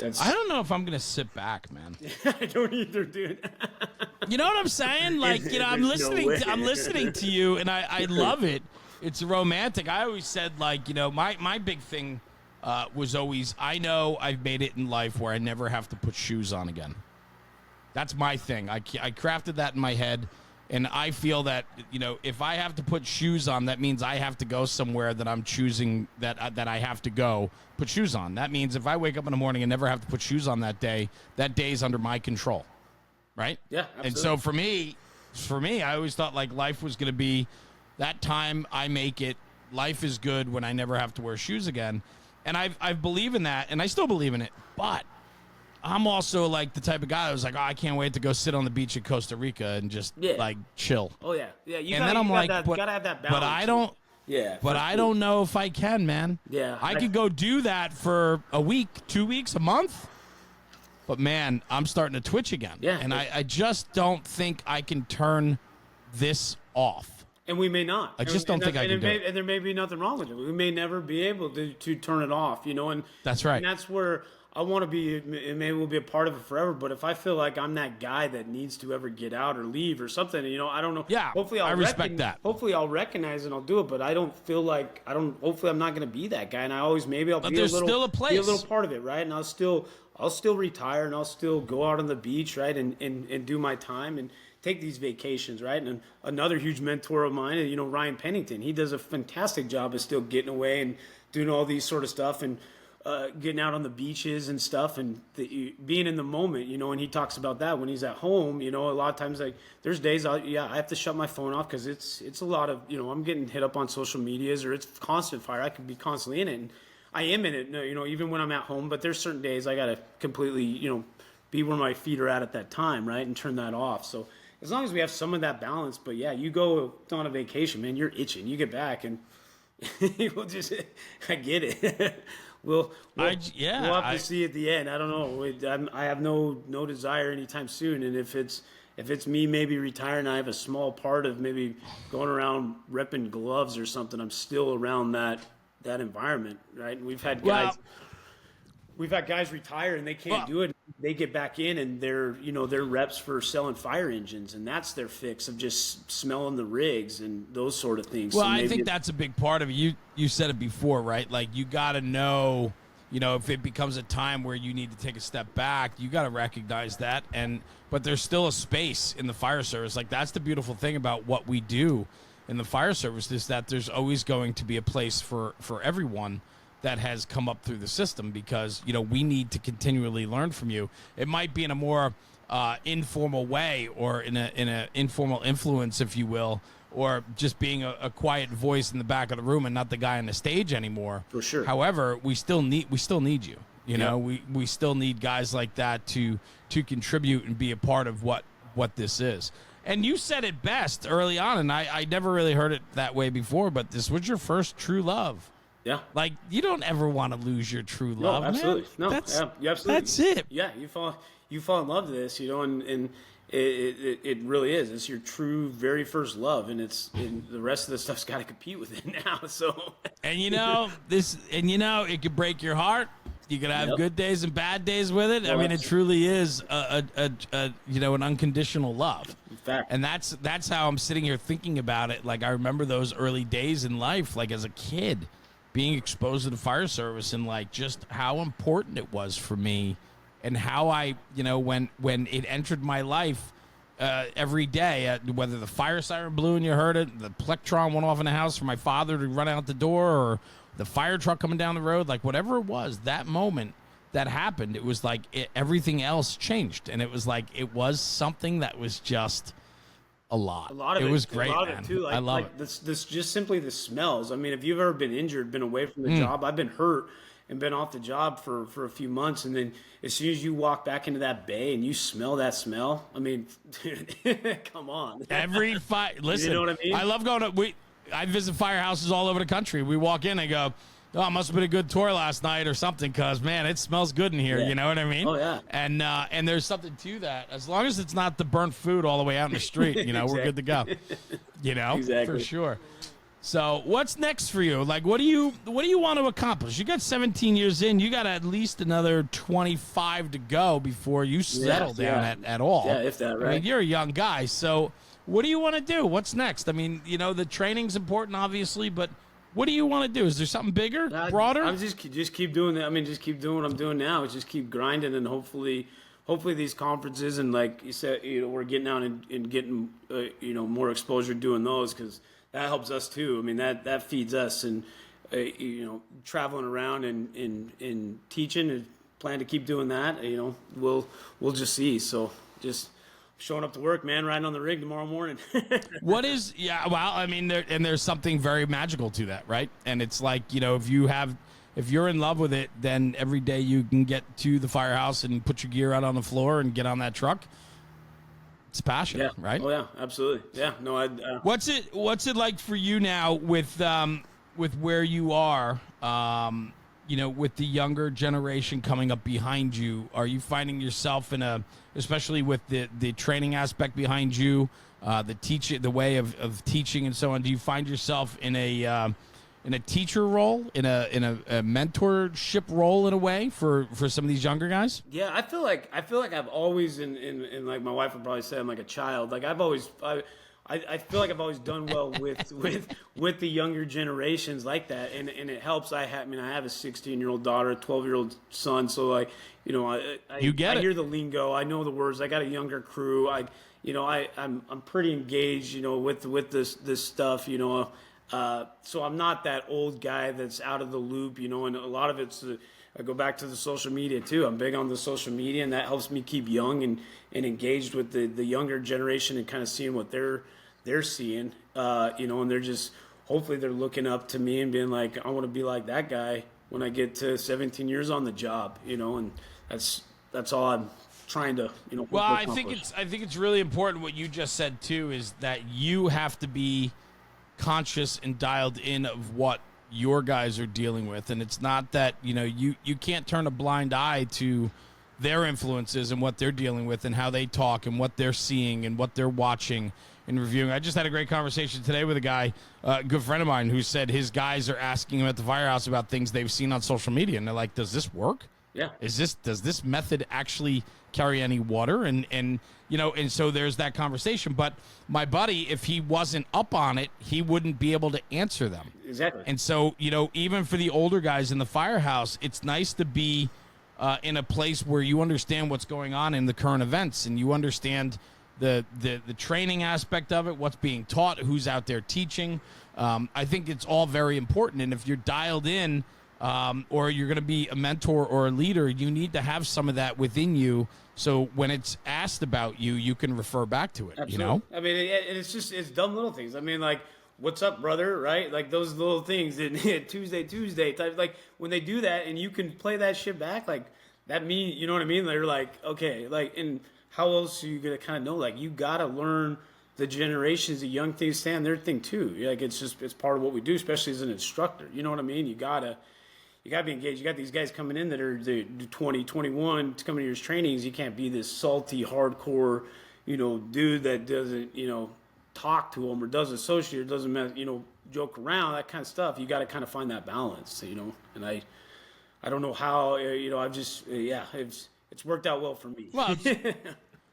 I don't know if I'm gonna sit back, man. I don't either, dude. You know what I'm saying? Like, I'm listening to you, and I love it. It's romantic. I always said, like, my big thing was always, I know I've made it in life where I never have to put shoes on again. That's my thing. I crafted that in my head. And I feel that, if I have to put shoes on, that means I have to go somewhere that I'm choosing that I have to go put shoes on. That means if I wake up in the morning and never have to put shoes on that day's under my control, right? Yeah, absolutely. And so for me, I always thought like life was going to be that time I make it. Life is good when I never have to wear shoes again. And I believe in that, and I still believe in it. But I'm also like the type of guy that was like, oh, I can't wait to go sit on the beach in Costa Rica and just like chill. Oh yeah. Yeah. And then I'm like, gotta have that balance. But I don't. Yeah. But I don't know if I can, man. Yeah. I could go do that for a week, 2 weeks, a month. But man, I'm starting to twitch again. Yeah. And I just don't think I can turn this off. And we may not. I just don't think I can do it. And there may be nothing wrong with it. We may never be able to turn it off, you know. And that's right. And that's where I want to be. And maybe we'll be a part of it forever. But if I feel like I'm that guy that needs to ever get out or leave or something, you know, I don't know. Yeah. Hopefully, I respect that. Hopefully, I'll recognize and I'll do it. But I don't feel like Hopefully, I'm not going to be that guy. And I always I'll but be there's a little, still a place. Be a little part of it, right? And I'll still retire and I'll still go out on the beach, right, and do my time and take these vacations, right? And another huge mentor of mine, you know, Ryan Pennington, he does a fantastic job of still getting away and doing all these sort of stuff and getting out on the beaches and stuff and being in the moment, you know. And he talks about that when he's at home, you know. A lot of times, like, there's days I have to shut my phone off because it's a lot of, you know, I'm getting hit up on social medias or it's constant fire. I could be constantly in it, and I am in it, you know, even when I'm at home. But there's certain days I gotta completely, you know, be where my feet are at that time, right, and turn that off. So as long as we have some of that balance. But yeah, you go on a vacation, man, you're itching. You get back and we'll just, I get it. we'll have to see at the end. I don't know. I have no desire anytime soon. And if it's me maybe retiring, I have a small part of maybe going around repping gloves or something. I'm still around that environment, right? And we've had guys. We've had guys retire and they can't do it. They get back in and they're reps for selling fire engines, and that's their fix of just smelling the rigs and those sort of things. Well, so I think that's a big part of it. You said it before, right? Like, you got to know, you know, if it becomes a time where you need to take a step back, you got to recognize that. But there's still a space in the fire service. Like, that's the beautiful thing about what we do in the fire service, is that there's always going to be a place for everyone that has come up through the system, because, you know, we need to continually learn from you. It might be in a more informal way, or in a informal influence, if you will, or just being a quiet voice in the back of the room and not the guy on the stage anymore. For sure. However, we still need you. You know, we still need guys like that to contribute and be a part of what this is. And you said it best early on, and I never really heard it that way before, but this was your first true love. Yeah. Like, you don't ever want to lose your true love. No, absolutely. Man. No, absolutely. That's it. Yeah, you fall in love with this, you know, and it really is. It's your true very first love, and the rest of the stuff's got to compete with it now. So. And it could break your heart. You could have good days and bad days with it. I mean, it truly is an unconditional love. In fact. And that's how I'm sitting here thinking about it. Like, I remember those early days in life, like as a kid, being exposed to the fire service, and like just how important it was for me, and how I, you know, when it entered my life every day, whether the fire siren blew and you heard it, the plectron went off in the house for my father to run out the door, or the fire truck coming down the road, like whatever it was, that moment that happened, it was like everything else changed. And it was like, it was something that was just a lot of it was great, a lot man. Of it too. Like, I love it. This just simply the smells. I mean, if you've ever been injured, been away from the job, I've been hurt and been off the job for a few months, and then as soon as you walk back into that bay and you smell that smell, I mean, dude, come on. Listen, you know what I mean? I love going to I visit firehouses all over the country. We walk in and go, oh, it must have been a good tour last night or something, because, man, it smells good in here. Yeah. You know what I mean? Oh, yeah. And there's something to that. As long as it's not the burnt food all the way out in the street, you know, we're good to go. You know? Exactly. For sure. So what's next for you? Like, what do you want to accomplish? You got 17 years in. You got at least another 25 to go before you settle down at all. Yeah, if that, right? I mean, you're a young guy. So what do you want to do? What's next? I mean, you know, the training's important, obviously, but what do you want to do? Is there something bigger, broader? I'm just keep doing that. I mean, just keep doing what I'm doing now. Just keep grinding, and hopefully these conferences, and like you said, you know, we're getting out and getting you know, more exposure doing those, because that helps us too. I mean, that feeds us, and you know, traveling around and teaching, and plan to keep doing that. You know, we'll just see. So just showing up to work, man, riding on the rig tomorrow morning. There's something very magical to that, right? And it's like, you know, if you have if you're in love with it, then every day you can get to the firehouse and put your gear out on the floor and get on that truck. It's passion, right? Oh yeah, absolutely. Yeah. No, What's it like for you now with where you are? With the younger generation coming up behind you, are you finding yourself especially with the training aspect behind you, the way of teaching and so on? Do you find yourself in a teacher role, in a mentorship role in a way for some of these younger guys? Yeah, I feel like I've always in like my wife would probably say I'm like a child. Like I feel like I've always done well with the younger generations like that, and it helps. I have a 16-year-old daughter, a 12-year-old son, so like I hear the lingo, I know the words. I got a younger crew. I'm pretty engaged, with this stuff, so I'm not that old guy that's out of the loop, and a lot of it's. I go back to the social media too. I'm big on the social media, and that helps me keep young and engaged with the younger generation and kind of seeing what they're seeing, and they're just, hopefully they're looking up to me and being like, I want to be like that guy when I get to 17 years on the job, and that's all I'm trying to, Well, I think it's really important what you just said too, is that you have to be conscious and dialed in of what your guys are dealing with, and it's not that you can't turn a blind eye to their influences and what they're dealing with and how they talk and what they're seeing and what they're watching and reviewing. I just had a great conversation today with a guy, a good friend of mine, who said his guys are asking him at the firehouse about things they've seen on social media, and they're like, does this work? Yeah. Does this method actually carry any water? And so there's that conversation. But my buddy, if he wasn't up on it, he wouldn't be able to answer them. Exactly. And so, even for the older guys in the firehouse, it's nice to be in a place where you understand what's going on in the current events, and you understand the training aspect of it, what's being taught, who's out there teaching. I think it's all very important. And if you're dialed in, or you're going to be a mentor or a leader, you need to have some of that within you. So when it's asked about you, you can refer back to it. Absolutely. I mean, it's dumb little things. I mean, like, what's up, brother? Right? Like those little things and Tuesday type. Like when they do that and you can play that shit back, like that mean, you know what I mean? They're like, okay, like, and how else are you going to kind of know? Like, you got to learn the generations, the young things stand their thing too. Like, it's part of what we do, especially as an instructor. You know what I mean? You gotta be engaged. You got these guys coming in that are 20, 21 to come into your trainings. You can't be this salty, hardcore, dude that doesn't, talk to them or doesn't associate or doesn't, joke around, that kind of stuff. You got to kind of find that balance, and I don't know how, I've just, it's worked out well for me. Well,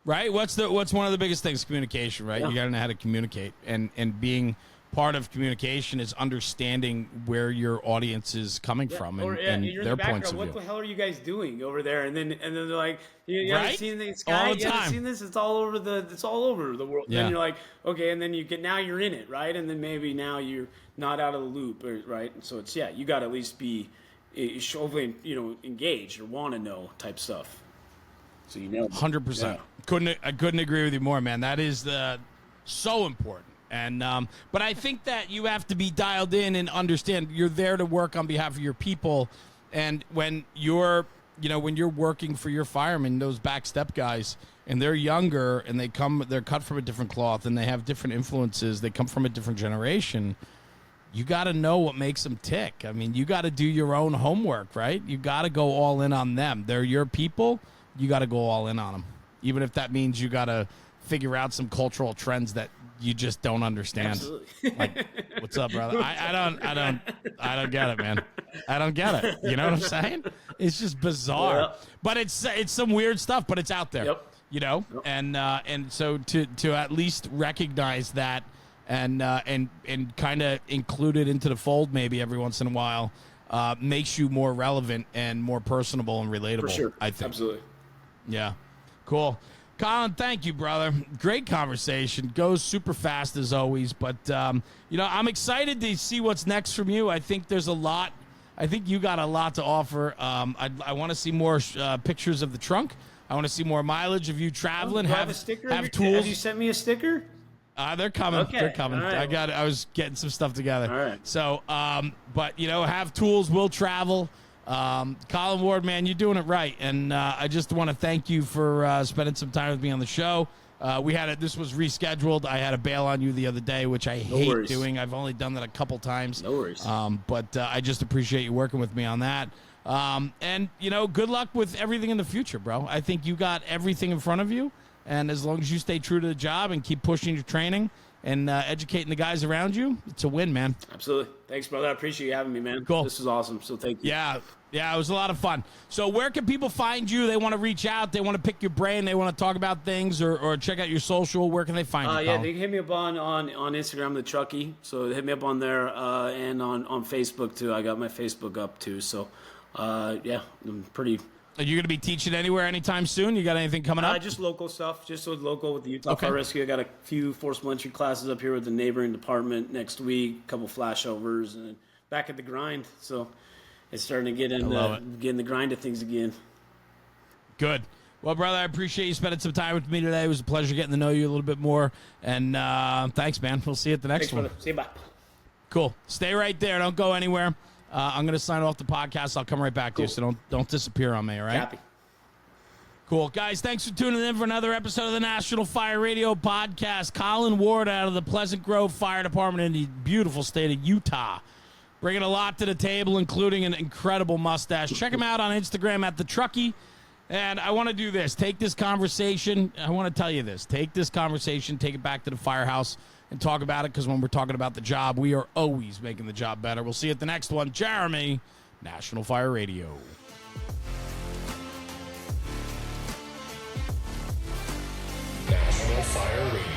right. What's one of the biggest things? Communication, right? Yeah. You got to know how to communicate, and being part of communication is understanding where your audience is coming from and their points of view. What the hell are you guys doing over there? And then they're like, you right? haven't seen this guy? You haven't seen this? It's all over the world. Yeah. Then you're like, okay, and then now you're in it, right? And then maybe now you're not out of the loop, right? And so it's, you got to at least be hopefully, engaged or want to know type stuff. So 100%. I couldn't agree with you more, man. That is so important. And but I think that you have to be dialed in and understand you're there to work on behalf of your people. And when you're working for your firemen, those back step guys, and they're younger and they're cut from a different cloth and they have different influences, they come from a different generation, you got to know what makes them tick. I mean, you got to do your own homework, right? You got to go all in on them. They're your people. You got to go all in on them, even if that means you got to figure out some cultural trends that you just don't understand. Absolutely. Like, what's up, brother? I don't get it, man. I don't get it. You know what I'm saying? It's just bizarre. Yep. But it's some weird stuff, but it's out there. Yep. Yep. And so to at least recognize that and kind of include it into the fold maybe every once in a while makes you more relevant and more personable and relatable. For sure. I think. Absolutely. Yeah. Cool. Colin, thank you, brother. Great conversation. Goes super fast as always, but I'm excited to see what's next from you. I think there's a lot. I think you got a lot to offer. I want to see more pictures of the trunk. I want to see more mileage of you traveling. Have a sticker. Have tools. Have you sent me a sticker? They're coming. Okay. They're coming. All right. I was getting some stuff together. All right. So, but have tools. Will travel. Colin Ward, man, you're doing it right, and I just want to thank you for spending some time with me on the show. This was rescheduled. I had to bail on you the other day, which I hate doing. I've only done that a couple times. No worries. But I just appreciate you working with me on that. And good luck with everything in the future, bro. I think you got everything in front of you. And as long as you stay true to the job and keep pushing your training and educating the guys around you, it's a win, man. Absolutely. Thanks, brother. I appreciate you having me, man. Cool. This was awesome. So thank you. Yeah, it was a lot of fun. So where can people find you? They want to reach out. They want to pick your brain. They want to talk about things or check out your social. Where can they find you, Yeah, Colin? they can hit me up on Instagram, the Truckee. So hit me up on there and on Facebook, too. I got my Facebook up, too. So, yeah, I'm pretty... Are you going to be teaching anywhere anytime soon? You got anything coming up? Just local stuff. Just local with the Utah Okay. Fire Rescue. I got a few forcible entry classes up here with the neighboring department next week. A couple flashovers and back at the grind. So it's starting to get in the grind of things again. Good. Well, brother, I appreciate you spending some time with me today. It was a pleasure getting to know you a little bit more. And thanks, man. We'll see you at the next one. Brother. See you. Bye. Cool. Stay right there. Don't go anywhere. I'm going to sign off the podcast. I'll come right back to you, so don't disappear on me, all right? Copy. Cool. Guys, thanks for tuning in for another episode of the National Fire Radio Podcast. Colin Ward out of the Pleasant Grove Fire Department in the beautiful state of Utah. Bringing a lot to the table, including an incredible mustache. Check him out on Instagram at The Truckee. And I want to do this. Take this conversation. I want to tell you this. Take this conversation, take it back to the firehouse, and talk about it, because when we're talking about the job, we are always making the job better. We'll see you at the next one. Jeremy, National Fire Radio. National Fire Radio.